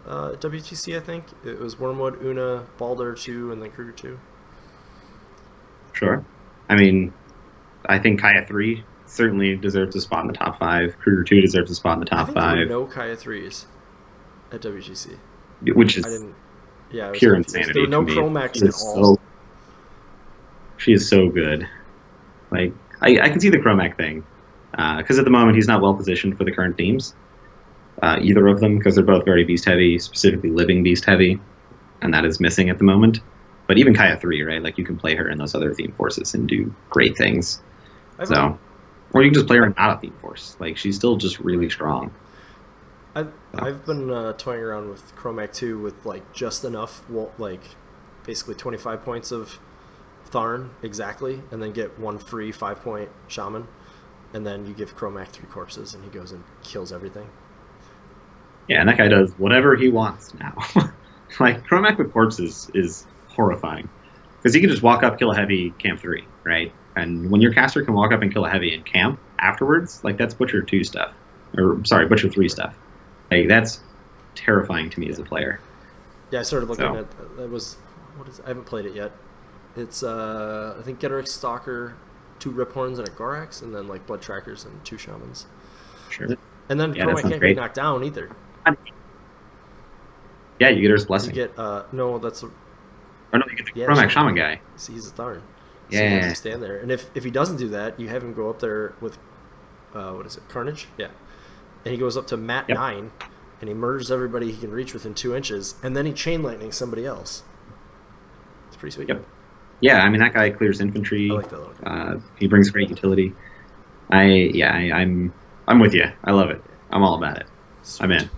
Speaker 1: WTC, I think. It was Wormwood, Una, Baldur 2, and then Kruger 2.
Speaker 2: Sure. I mean, I think Kaya 3 certainly deserves a spot in the top 5. Kruger 2 deserves a spot in the
Speaker 1: I
Speaker 2: top
Speaker 1: think there
Speaker 2: 5.
Speaker 1: were no Kaya 3s at WGC.
Speaker 2: Which is
Speaker 1: I didn't. Yeah, I was
Speaker 2: pure
Speaker 1: confused.
Speaker 2: insanity.
Speaker 1: There were no
Speaker 2: to me.
Speaker 1: Chromax
Speaker 2: She
Speaker 1: at
Speaker 2: is
Speaker 1: all.
Speaker 2: she is so good. Like, I can see the Chromac thing. Because at the moment, he's not well positioned for the current themes. Either of them, because they're both very beast heavy, specifically living beast heavy. And that is missing at the moment. But even Kaya 3, right? Like, you can play her in those other theme forces and do great things. Or you can just play her in not a theme force. Like, she's still just really strong.
Speaker 1: I've been toying around with Chromac 2 with like just enough, like basically 25 points of Tharn exactly, and then get one free 5-point Shaman, and then you give Chromac 3 corpses, and he goes and kills everything.
Speaker 2: Yeah, and that guy does whatever he wants now. Like, Chromac with corpses is horrifying. Because he can just walk up, kill a heavy, camp 3, right? And when your caster can walk up and kill a heavy and camp afterwards, like, that's Butcher 2 stuff. Or, sorry, Butcher 3 stuff. Like, that's terrifying to me as a player.
Speaker 1: Yeah, I started looking at that was what is I haven't played it yet. It's I think Gettering Stalker, 2 Riphorns and a Gorax, and then like Blood Trackers and 2 Shamans.
Speaker 2: Sure.
Speaker 1: And then Chromac can't be knocked down either.
Speaker 2: Yeah, you get her blessing.
Speaker 1: You get no, that's
Speaker 2: or no, you get the Chromac Shaman guy.
Speaker 1: See, he's a Tharn.
Speaker 2: Yeah.
Speaker 1: So you have him stand there, and if he doesn't do that, you have him go up there with what is it, Carnage? Yeah. And he goes up to Mat 9, and he murders everybody he can reach within 2 inches, and then he chain lightning somebody else. It's pretty sweet.
Speaker 2: Yep. Yeah, I mean, that guy clears infantry.
Speaker 1: I like that little guy.
Speaker 2: He brings great utility. I'm with you. I love it. I'm all about it. Sweet. I'm in.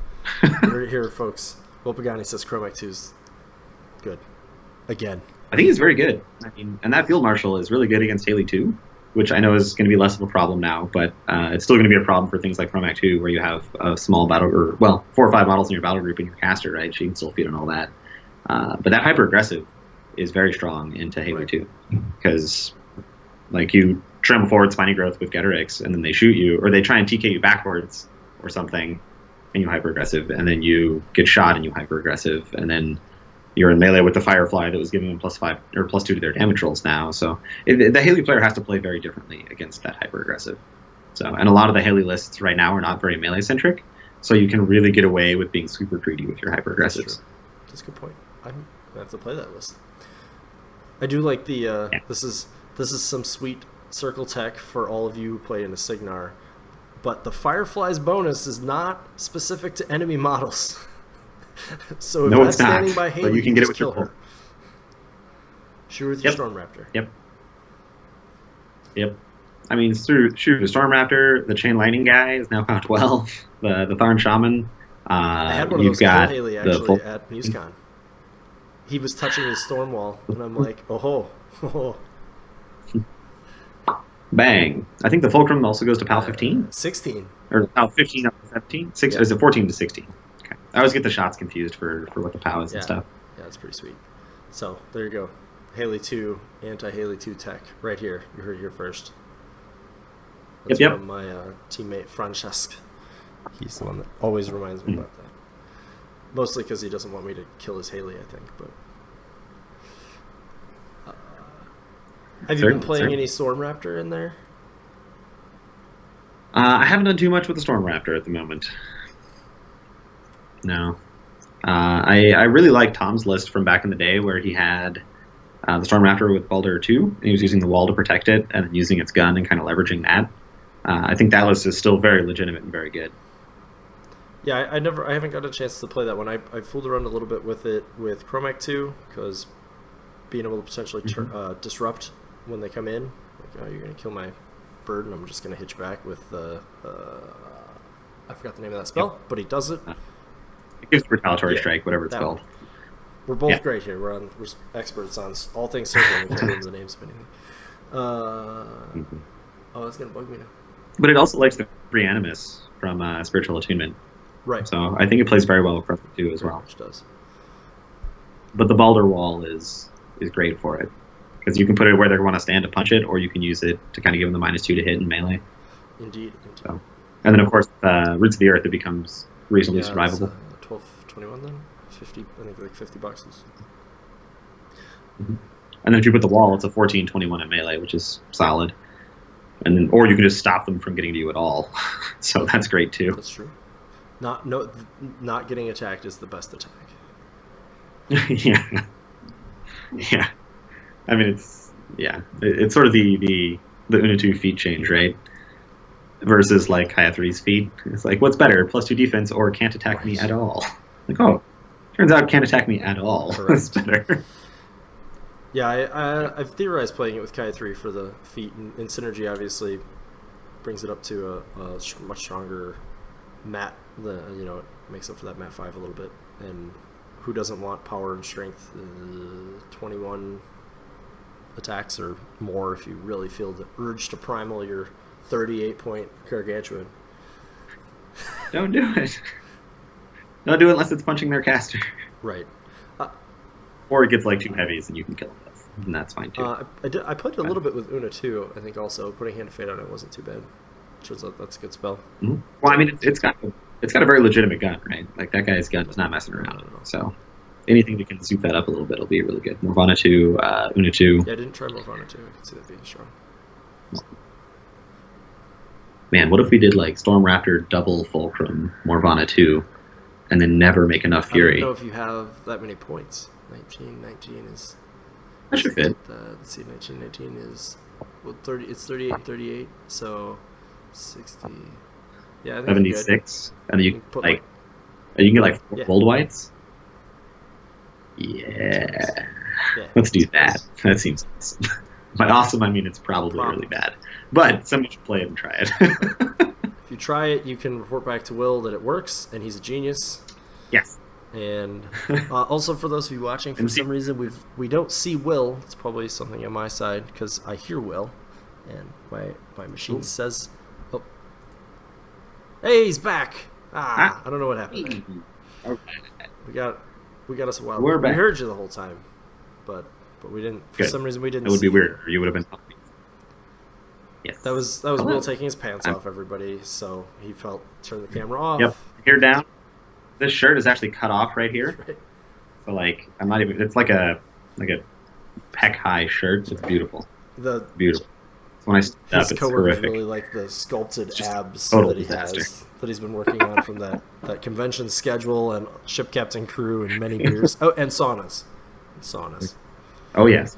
Speaker 1: We're here, folks. Will Pagani says Chromac 2 is good. Again.
Speaker 2: I think he's very good. I mean, and that Field Marshal is really good against Haley too, which I know is going to be less of a problem now, but it's still going to be a problem for things like Chromac 2, where you have a small battle, or, well, 4 or 5 models in your battle group and your caster, right? She can still feed on all that. But that hyper-aggressive is very strong into Haley 2, because, like, you trample forward Spiny Growth with Getterix, and then they shoot you, or they try and TK you backwards or something, and you hyper-aggressive, and then you get shot and you hyper-aggressive, and then you're in melee with the Firefly that was giving them +5 or +2 to their damage rolls now. So the Haley player has to play very differently against that hyper-aggressive. So, and a lot of the Haley lists right now are not very melee-centric, so you can really get away with being super greedy with your hyper-aggressives.
Speaker 1: That's a good point. I have to play that list. I do like the this is some sweet circle tech for all of you who play in a Signar, but the Firefly's bonus is not specific to enemy models. So if
Speaker 2: no,
Speaker 1: that's standing by Haley,
Speaker 2: you can get it with
Speaker 1: kill
Speaker 2: your
Speaker 1: her. Shoot with your Storm Raptor.
Speaker 2: Yep. I mean, shoot the Storm Raptor, the Chain Lightning guy is now found 12, the Tharn Shaman.
Speaker 1: I had one of those kill Haley actually at MuseCon. He was touching his Storm Wall, and I'm like, oh.
Speaker 2: Bang. I think the Fulcrum also goes to PAL 15?
Speaker 1: 16.
Speaker 2: Or PAL 15 up to 17? Or is it 14 to 16? Okay. I always get the shots confused for what the PAL is and stuff.
Speaker 1: Yeah, that's pretty sweet. So, there you go. Haley 2, anti-Haley 2 tech, right here. You heard it here first. That's from my teammate, Francesc. He's the one that always reminds me about that. Mostly because he doesn't want me to kill his Haley, I think. But have you been playing any Storm Raptor in there?
Speaker 2: I haven't done too much with the Storm Raptor at the moment. No. I really like Tom's list from back in the day, where he had the Storm Raptor with Baldur 2, and he was using the wall to protect it, and then using its gun and kind of leveraging that. I think that list is still very legitimate and very good.
Speaker 1: Yeah, I haven't got a chance to play that one. I fooled around a little bit with it with Chromac 2, because being able to potentially disrupt when they come in, like, oh, you're going to kill my bird, and I'm just going to hit you back with I forgot the name of that spell, but he does it.
Speaker 2: It gives retaliatory strike, whatever it's called.
Speaker 1: We're both great here. We're experts on all things circling. We can't remember the names of anything. Oh, that's going to bug me now.
Speaker 2: But it also likes the free Animus from Spiritual Attunement.
Speaker 1: Right.
Speaker 2: So I think it plays very well with Crusher 2 as well.
Speaker 1: Which does.
Speaker 2: but the Balder Wall is great for it because you can put it where they want to stand to punch it, or you can use it to kind of give them the -2 to hit in melee.
Speaker 1: Indeed.
Speaker 2: So, and then of course, Roots of the Earth, it becomes reasonably survivable.
Speaker 1: 12.21 then, 50. I think like $50.
Speaker 2: Mm-hmm. And then if you put the wall, it's a 14.21 in melee, which is solid. And then, or you can just stop them from getting to you at all. So that's great too.
Speaker 1: That's true. Not getting attacked is the best attack.
Speaker 2: Yeah. Yeah. I mean, it's sort of the Unatu feat change, right? Versus like Kaya 3's feat. It's like, what's better, +2 defense or can't attack me at all? Like, oh, turns out can't attack me at all. That's better.
Speaker 1: Yeah, I've theorized playing it with Kaya 3 for the feat, and Synergy obviously brings it up to a much stronger mat. It makes up for that mat 5 a little bit. And who doesn't want power and strength? 21 attacks or more if you really feel the urge to primal your 38-point Gargantuan.
Speaker 2: Don't do it. Don't do it unless it's punching their caster.
Speaker 1: Right.
Speaker 2: Or it gets like 2 heavies and you can kill them both. And that's fine too.
Speaker 1: I played a little bit with Una too, I think also. Putting Hand of Fate on it wasn't too bad. Turns out that's a good spell.
Speaker 2: Mm-hmm. Well, I mean, it's got a very legitimate gun, right? Like, that guy's gun is not messing around. So anything that can soup that up a little bit will be really good. Morvana 2, Una 2.
Speaker 1: Yeah, I didn't try Morvana 2. I can see that being strong.
Speaker 2: Man, what if we did like Storm Raptor double Fulcrum, Morvana 2, and then never make enough Fury?
Speaker 1: I don't know if you have that many points. 19 is...
Speaker 2: That should fit.
Speaker 1: Let's see, 19 is... Well, 30. It's 38 and 38, so 60... Yeah, I think
Speaker 2: 76, and then you can
Speaker 1: put
Speaker 2: like you can get like 4
Speaker 1: yeah.
Speaker 2: gold whites. Yeah. Let's do that. That seems awesome. By awesome, I mean it's probably really bad, but somebody should play it and try it.
Speaker 1: If you try it, you can report back to Will that it works, and he's a genius.
Speaker 2: Yes.
Speaker 1: And also for those of you watching, for some reason we don't see Will. It's probably something on my side because I hear Will, and my machine says, "Oh, hey, he's back!" I don't know what happened there.
Speaker 2: Okay.
Speaker 1: We got us a while.
Speaker 2: We're back.
Speaker 1: We heard you the whole time, but we didn't. For some reason, we didn't.
Speaker 2: It would be
Speaker 1: see
Speaker 2: weird.
Speaker 1: you.
Speaker 2: You would have been talking. Yes.
Speaker 1: That was Will taking his pants off, everybody. So he turn the camera off.
Speaker 2: Yep. Here down. This shirt is actually cut off right here.
Speaker 1: Right.
Speaker 2: So like I'm not even. It's like a pec high shirt. It's beautiful. Beautiful. So when I stood up, it's horrific.
Speaker 1: Really like the sculpted abs
Speaker 2: that
Speaker 1: he has, that he's been working on from that convention schedule and ship captain crew and many beers. Oh, and saunas.
Speaker 2: Oh yes.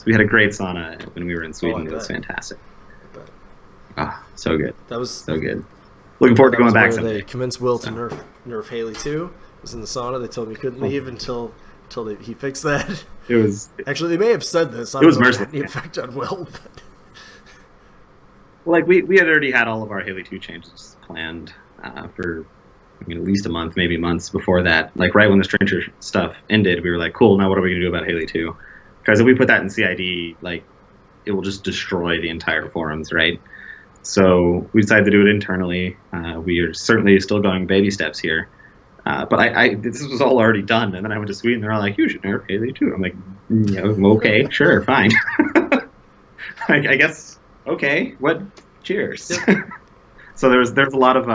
Speaker 2: We had a great sauna when we were in Sweden. It was fantastic. So good.
Speaker 1: That was
Speaker 2: so good. Looking forward to going back someday.
Speaker 1: They convinced Will to nerf Haley too. It was in the sauna. They told me he couldn't leave until he fixed that.
Speaker 2: It was
Speaker 1: actually they may have said this.
Speaker 2: It was merciless.
Speaker 1: The effect on Will. But...
Speaker 2: Like we had already had all of our Haley 2 changes planned for at least a month, maybe months before that. Like right when the Stranger stuff ended, we were like, cool. Now what are we gonna do about Haley 2? Because if we put that in CID, like it will just destroy the entire forums, right? So we decided to do it internally. We are certainly still going baby steps here. But this was all already done. And then I went to Sweden. They're all like, you should nerf Haley too. I'm like, yeah, okay, sure, fine. I guess, okay, what? Cheers. Yep. So there's a lot of,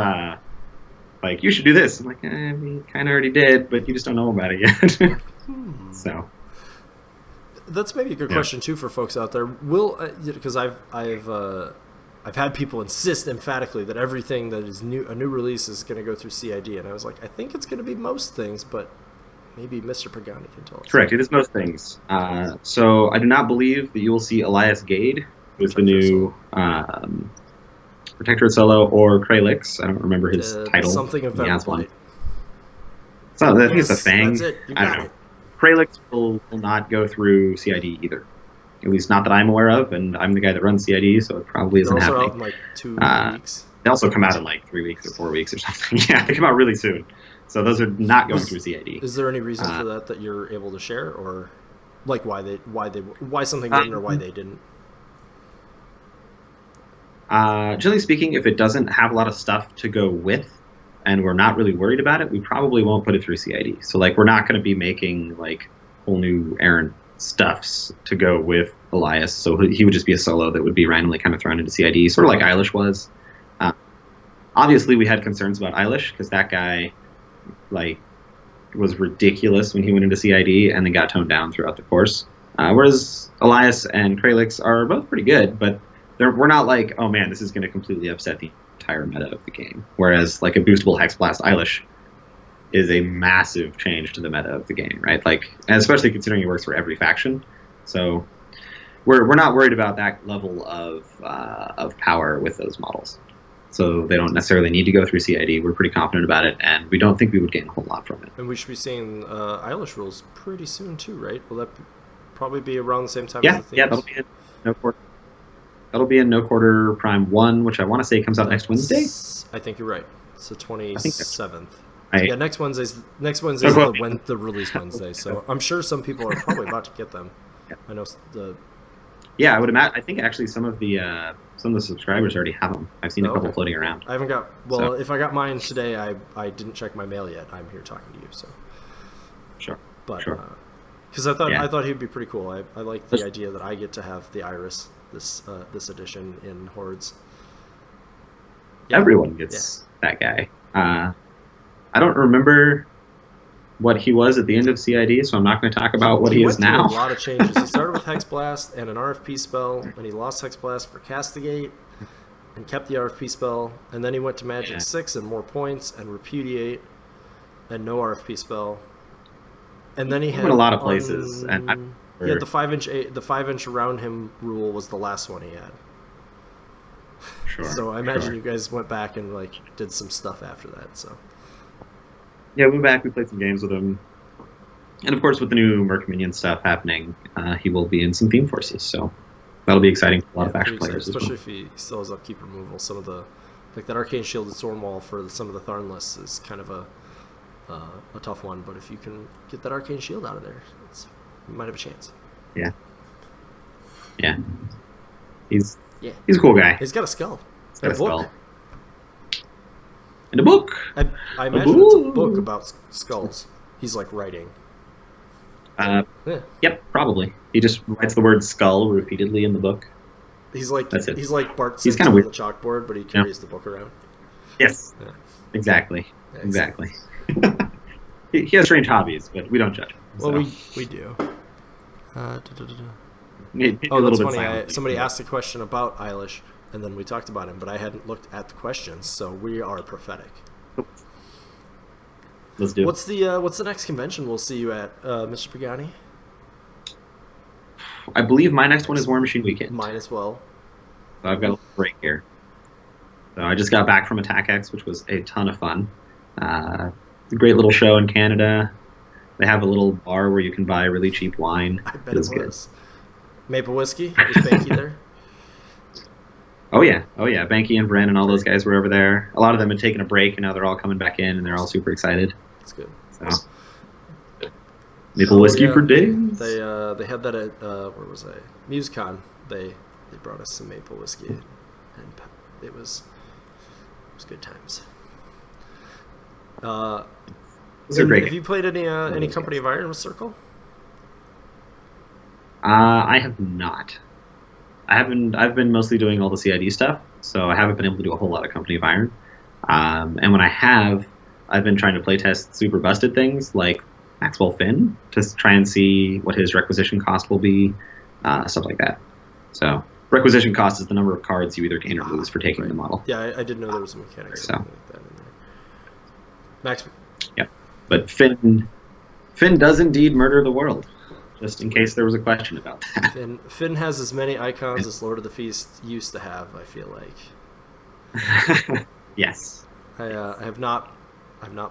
Speaker 2: like, you should do this. I'm like, we kind of already did, but you just don't know about it yet. So.
Speaker 1: That's maybe a good question too for folks out there. Because I've had people insist emphatically that everything that is a new release is going to go through CID, and I was like, I think it's going to be most things, but maybe Mr. Pagani can tell us.
Speaker 2: Correct, it is most things. So I do not believe that you will see Elias Gade, who is the new Protectorate Solo, or Kralix. I don't remember his title.
Speaker 1: Something of Everblight.
Speaker 2: So I think it's a Fang.
Speaker 1: That's it.
Speaker 2: I don't know. Kralix will not go through CID either. At least not that I'm aware of, and I'm the guy that runs CID, so it probably isn't happening.
Speaker 1: Out in like 2 weeks.
Speaker 2: They also come out in like 3 weeks or 4 weeks or something. Yeah, they come out really soon. So those are not going through CID.
Speaker 1: Is there any reason for that you're able to share, or like why something didn't or why they didn't?
Speaker 2: Generally speaking, if it doesn't have a lot of stuff to go with, and we're not really worried about it, we probably won't put it through CID. So like we're not going to be making like whole new errant stuffs to go with Elias. So he would just be a solo that would be randomly kind of thrown into CID, sort of like Eilish was. Obviously, we had concerns about Eilish because that guy like was ridiculous when he went into CID and then got toned down throughout the course. Whereas Elias and Kralix are both pretty good, but we're not like, oh man, this is going to completely upset the entire meta of the game. Whereas like a boostable Hex Blast Eilish is a massive change to the meta of the game, right? Like, and especially considering it works for every faction. So we're not worried about that level of power with those models. So they don't necessarily need to go through CID. We're pretty confident about it, and we don't think we would gain a whole lot from it.
Speaker 1: And we should be seeing Eilish rules pretty soon too, right? Will that probably be around the same time
Speaker 2: Yeah,
Speaker 1: as the themes?
Speaker 2: yeah, that'll be in no quarter. That'll be in No Quarter Prime 1, which I want to say comes out next Wednesday.
Speaker 1: I think you're right. It's the 27th.
Speaker 2: I-
Speaker 1: Yeah, next Wednesday's the release Wednesday, so I'm sure some people are probably about to get them.
Speaker 2: Yeah.
Speaker 1: I know the
Speaker 2: Yeah, I would imagine. I think actually some of the subscribers already have them. I've seen a couple
Speaker 1: okay.
Speaker 2: floating around.
Speaker 1: I haven't got if I got mine today, I didn't check my mail yet. I'm here talking to you, so
Speaker 2: Sure.
Speaker 1: but
Speaker 2: Sure.
Speaker 1: because I
Speaker 2: Yeah.
Speaker 1: thought he'd be pretty cool. I like the idea that I get to have the Iris this edition in Hordes. Yeah.
Speaker 2: Everyone gets that guy. I don't remember what he was at the end of CID, so I'm not going to talk about what he is
Speaker 1: went through
Speaker 2: now.
Speaker 1: A lot of changes. He started with Hex Blast and an RFP spell, and he lost Hex Blast for Castigate, and kept the RFP spell, and then he went to Magic 6 and more points, and Repudiate, and no RFP spell, and then he had
Speaker 2: a lot of places, and
Speaker 1: he had the 5-inch around him rule was the last one he had.
Speaker 2: Sure.
Speaker 1: So I imagine you guys went back and like did some stuff after that. So
Speaker 2: yeah, we went back. We played some games with him, and of course, with the new Merc Minion stuff happening, he will be in some theme forces. So that'll be exciting for a lot of faction players,
Speaker 1: especially
Speaker 2: as well.
Speaker 1: if he still has upkeep removal. Some of the like that Arcane Shielded Stormwall for some of the Tharn lists is kind of a tough one. But if you can get that Arcane Shield out of there, you might have a chance.
Speaker 2: Yeah. Yeah. He's a cool guy.
Speaker 1: He's got a skull.
Speaker 2: He's got a
Speaker 1: book.
Speaker 2: skull. And a book.
Speaker 1: I imagine it's a book about skulls. He's like writing. Yeah.
Speaker 2: Yep, probably. He just writes the word skull repeatedly in the book.
Speaker 1: He's like
Speaker 2: That's it.
Speaker 1: He's like Bart
Speaker 2: He's
Speaker 1: Simpson
Speaker 2: kinda
Speaker 1: on
Speaker 2: weird.
Speaker 1: the chalkboard, but he carries the book around.
Speaker 2: Yes.
Speaker 1: Yeah.
Speaker 2: Exactly.
Speaker 1: Yeah,
Speaker 2: Exactly. He has strange hobbies, but we don't judge him.
Speaker 1: Well,
Speaker 2: So.
Speaker 1: we do.
Speaker 2: Maybe
Speaker 1: Oh,
Speaker 2: a
Speaker 1: that's
Speaker 2: little bit
Speaker 1: funny.
Speaker 2: silently.
Speaker 1: Somebody asked a question about Eilish, and then we talked about him, but I hadn't looked at the questions, so we are prophetic.
Speaker 2: Let's do it.
Speaker 1: What's the next convention we'll see you at, Mr. Pagani?
Speaker 2: I believe my next one is War Machine Weekend.
Speaker 1: Mine as well.
Speaker 2: So I've got a little break here. So I just got back from Attack X, which was a ton of fun. It's a great little show in Canada. They have a little bar where you can buy really cheap wine.
Speaker 1: I bet
Speaker 2: It was
Speaker 1: it
Speaker 2: good.
Speaker 1: was. Maple Whiskey? Was Banky there?
Speaker 2: Oh yeah. Banky and Bren and all those guys were over there. A lot of them had taken a break, and now they're all coming back in, and they're all super excited.
Speaker 1: That's good.
Speaker 2: So Maple Whiskey
Speaker 1: yeah.
Speaker 2: for days.
Speaker 1: They had that at where was I? MuseCon. They brought us some maple whiskey, and it was good times.
Speaker 2: Those are great.
Speaker 1: Have you played any Company of Iron Circle?
Speaker 2: I have not. I've been mostly doing all the CID stuff, so I haven't been able to do a whole lot of Company of Iron. And when I have, I've been trying to playtest super busted things like Maxwell Finn to try and see what his requisition cost will be, stuff like that. So requisition cost is the number of cards you either gain or lose for taking the model.
Speaker 1: Yeah, I didn't know there was a mechanic something like that in there. Max.
Speaker 2: Yeah, but Finn does indeed murder the world. Just in case there was a question about that.
Speaker 1: Finn has as many icons as Lord of the Feast used to have, I feel like.
Speaker 2: Yes.
Speaker 1: I've not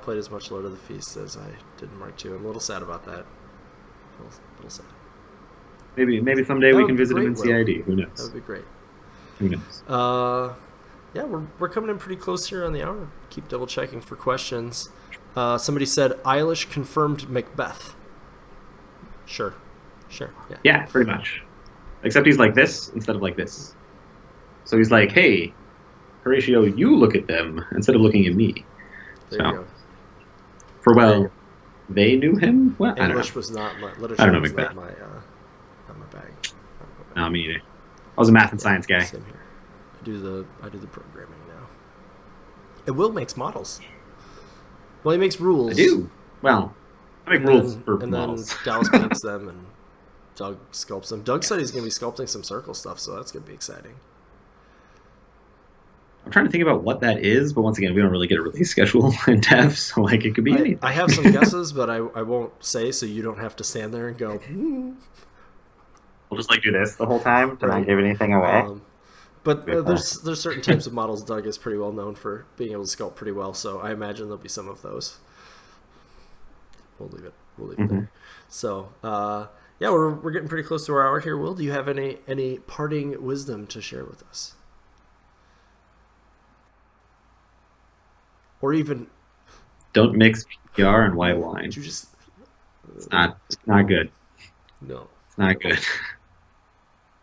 Speaker 1: played as much Lord of the Feast as I did in Mark II. I'm a little sad about that. A little sad.
Speaker 2: Maybe someday
Speaker 1: That
Speaker 2: we
Speaker 1: would
Speaker 2: can
Speaker 1: be
Speaker 2: visit
Speaker 1: great,
Speaker 2: him in
Speaker 1: Will.
Speaker 2: CID. Who
Speaker 1: That
Speaker 2: knows?
Speaker 1: would be great.
Speaker 2: Who knows?
Speaker 1: Yeah, we're coming in pretty close here on the hour. Keep double checking for questions. Somebody said Eilish confirmed Macbeth. Sure. Yeah.
Speaker 2: Yeah, pretty much. Except he's like this instead of like this. So he's like, hey, Horatio, you look at them instead of looking at me.
Speaker 1: There you go.
Speaker 2: For they knew him. Well, I don't know.
Speaker 1: English was not my literature.
Speaker 2: I don't know
Speaker 1: was
Speaker 2: about
Speaker 1: not my not my bag.
Speaker 2: No, me either. I was a math and science guy.
Speaker 1: Same here. I do the programming now. And Will makes models. Well, he makes rules.
Speaker 2: I do. Well, I make rules for
Speaker 1: and
Speaker 2: models.
Speaker 1: then Dallas paints them, and Doug sculpts them. Doug said he's going to be sculpting some circle stuff, so that's going to be exciting.
Speaker 2: I'm trying to think about what that is, but once again, we don't really get a release schedule in depth, so like it could be anything.
Speaker 1: I have some guesses, but I won't say, so you don't have to stand there and go.
Speaker 2: We'll just like do this the whole time to not give anything away.
Speaker 1: But there's certain types of models Doug is pretty well known for being able to sculpt pretty well, so I imagine there'll be some of those. We'll leave it there. So yeah, we're getting pretty close to our hour here. Will, do you have any parting wisdom to share with us? Or even
Speaker 2: don't mix PR and white wine.
Speaker 1: You just
Speaker 2: it's not good.
Speaker 1: No,
Speaker 2: it's not good.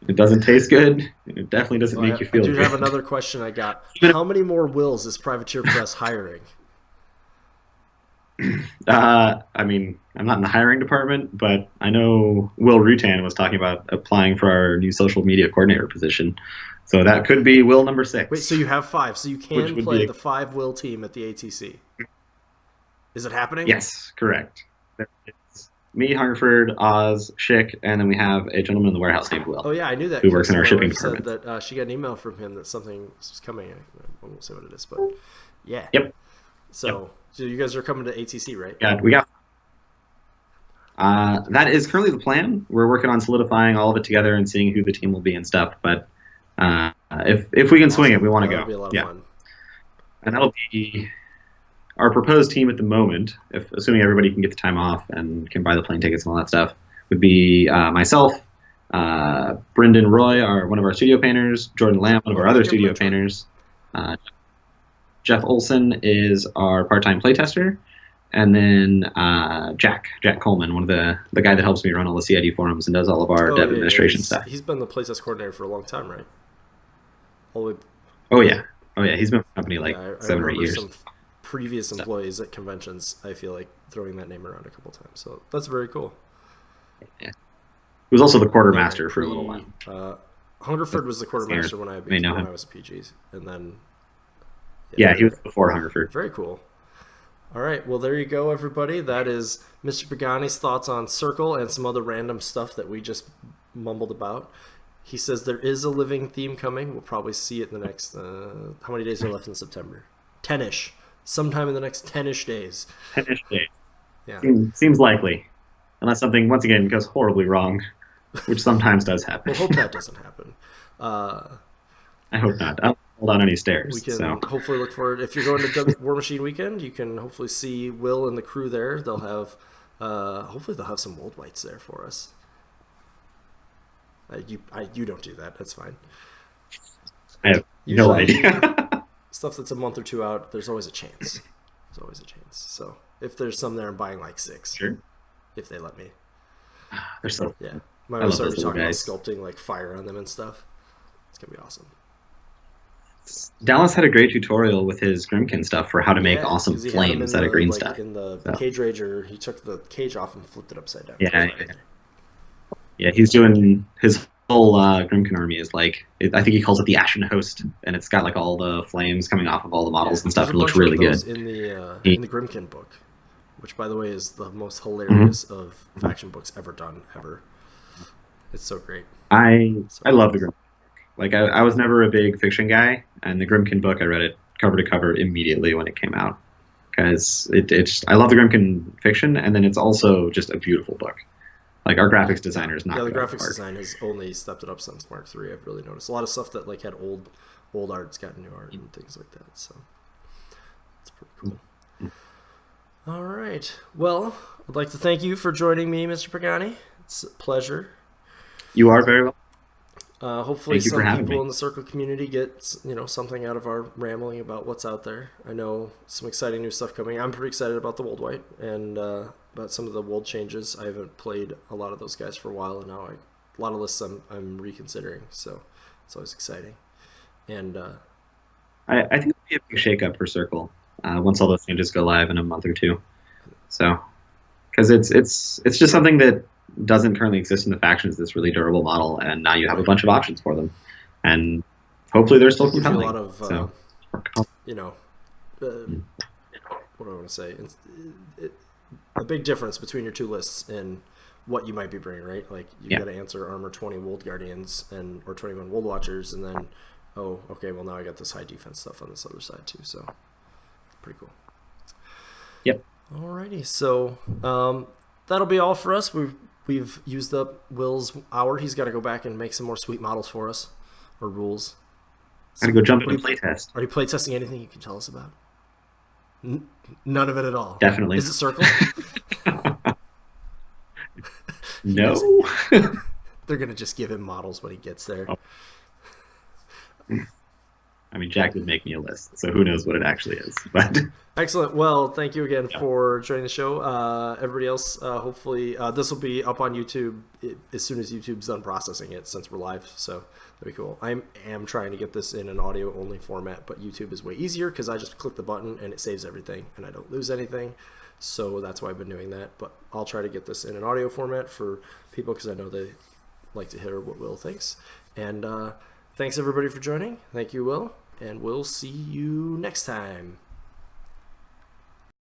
Speaker 2: It doesn't taste good. It definitely doesn't make you feel good.
Speaker 1: I do have another question I got. How many more Wills is Privateer Press hiring?
Speaker 2: I mean, I'm not in the hiring department, but I know Will Rutan was talking about applying for our new social media coordinator position. So that could be Will number 6.
Speaker 1: Wait, so you have 5. So you can play the 5 Will team at the ATC. Is it happening?
Speaker 2: Yes, correct. It's me, Hungerford, Oz, Schick, and then we have a gentleman in the warehouse named Will.
Speaker 1: Oh yeah, I knew that.
Speaker 2: Who works in our shipping department.
Speaker 1: Said that she got an email from him that something was coming. I won't say what it is, but yeah.
Speaker 2: Yep.
Speaker 1: So you guys are coming to ATC, right?
Speaker 2: Yeah, we got. That is currently the plan. We're working on solidifying all of it together and seeing who the team will be and stuff. But if we can swing it, we want to go.
Speaker 1: That'll be a lot of fun.
Speaker 2: And that'll be our proposed team at the moment. Assuming everybody can get the time off and can buy the plane tickets and all that stuff, would be myself, Brendan Roy, one of our studio painters, Jordan Lamb, one of our other studio painters. Jeff Olson is our part-time playtester, and then Jack Coleman, the guy that helps me run all the CID forums and does all of our dev administration stuff.
Speaker 1: He's been the playtest coordinator for a long time, right?
Speaker 2: Oh yeah, he's been with the company like 7 or 8 years.
Speaker 1: Some previous employees at conventions, I feel like throwing that name around a couple times, so that's very cool.
Speaker 2: Yeah, he was also the quartermaster for a little while.
Speaker 1: Hungerford was the quartermaster when I was a PG, and then.
Speaker 2: Yeah, he was before Hungerford.
Speaker 1: Very cool. All right, well, there you go, everybody. That is Mr. Pagani's thoughts on Circle and some other random stuff that we just mumbled about. He says there is a living theme coming. We'll probably see it in the next... how many days are left in September? 10-ish. Sometime in the next 10-ish days.
Speaker 2: 10-ish days.
Speaker 1: Yeah.
Speaker 2: Seems likely. Unless something, once again, goes horribly wrong, which sometimes does happen.
Speaker 1: We'll hope that doesn't happen.
Speaker 2: I hope not. I don't hold on any stairs.
Speaker 1: We can hopefully look forward. If you're going to War Machine Weekend, you can hopefully see Will and the crew there. They'll have, hopefully they'll have some Wold Whites there for us. You don't do that. That's fine.
Speaker 2: I have no idea.
Speaker 1: Stuff that's a month or 2 out, there's always a chance. There's always a chance. So if there's some there, I'm buying like 6.
Speaker 2: Sure.
Speaker 1: If they let me.
Speaker 2: They're so.
Speaker 1: Yeah. My was already talking about sculpting like fire on them and stuff. It's gonna be awesome.
Speaker 2: Dallas had a great tutorial with his Grimkin stuff for how to make awesome flames out of green stuff.
Speaker 1: In the Cage Rager, he took the cage off and flipped it upside down.
Speaker 2: Yeah, he's doing his whole Grimkin army is like, I think he calls it the Ashen Host, and it's got like all the flames coming off of all the models and stuff. It looks really good.
Speaker 1: In the Grimkin book, which by the way is the most hilarious of faction books ever done ever. It's so great.
Speaker 2: I love the Grimkin. Like, I was never a big fiction guy, and the Grimkin book, I read it cover to cover immediately when it came out. Because I love the Grimkin fiction, and then it's also just a beautiful book. Like, our graphics designer is not
Speaker 1: the graphics design has only stepped it up since Mark III, I've really noticed. A lot of stuff that like had old art's got new art and things like that, so it's pretty cool. All right. Well, I'd like to thank you for joining me, Mr. Pagani. It's a pleasure.
Speaker 2: You are very well.
Speaker 1: Hopefully some people in the Circle community get something out of our rambling about what's out there. I know some exciting new stuff coming. I'm pretty excited about the Wold White and about some of the Wold changes. I haven't played a lot of those guys for a while, and now a lot of lists I'm reconsidering, so it's always exciting. And
Speaker 2: I think it'll be a big shakeup for Circle. once all those changes go live in a month or two. So, because it's just something that doesn't currently exist in the factions. This really durable model, and now you have a bunch of options for them, and hopefully they're still compelling.
Speaker 1: A lot of
Speaker 2: so,
Speaker 1: you know, what do I want to say? A big difference between your two lists in what you might be bringing, right? Like you got to answer armor 20 Wold Guardians or 21 Wold Watchers, and then okay, well now I got this high defense stuff on this other side too, so pretty cool.
Speaker 2: Yep.
Speaker 1: Alrighty, so that'll be all for us. We've used up Will's hour. He's got to go back and make some more sweet models for us or rules.
Speaker 2: Gotta go jump into playtest.
Speaker 1: Are you playtesting anything you can tell us about? None of it at all.
Speaker 2: Definitely.
Speaker 1: Is it Circle?
Speaker 2: No.
Speaker 1: They're gonna just give him models when he gets there.
Speaker 2: Oh. I mean, Jack would make me a list, so who knows what it actually is. But
Speaker 1: excellent. Well, thank you again for joining the show. Everybody else, hopefully this will be up on YouTube as soon as YouTube's done processing it, since we're live. So that'd be cool. I am trying to get this in an audio only format, but YouTube is way easier because I just click the button and it saves everything and I don't lose anything. So that's why I've been doing that. But I'll try to get this in an audio format for people because I know they like to hear what Will thinks. And thanks everybody for joining. Thank you, Will. And we'll see you next time.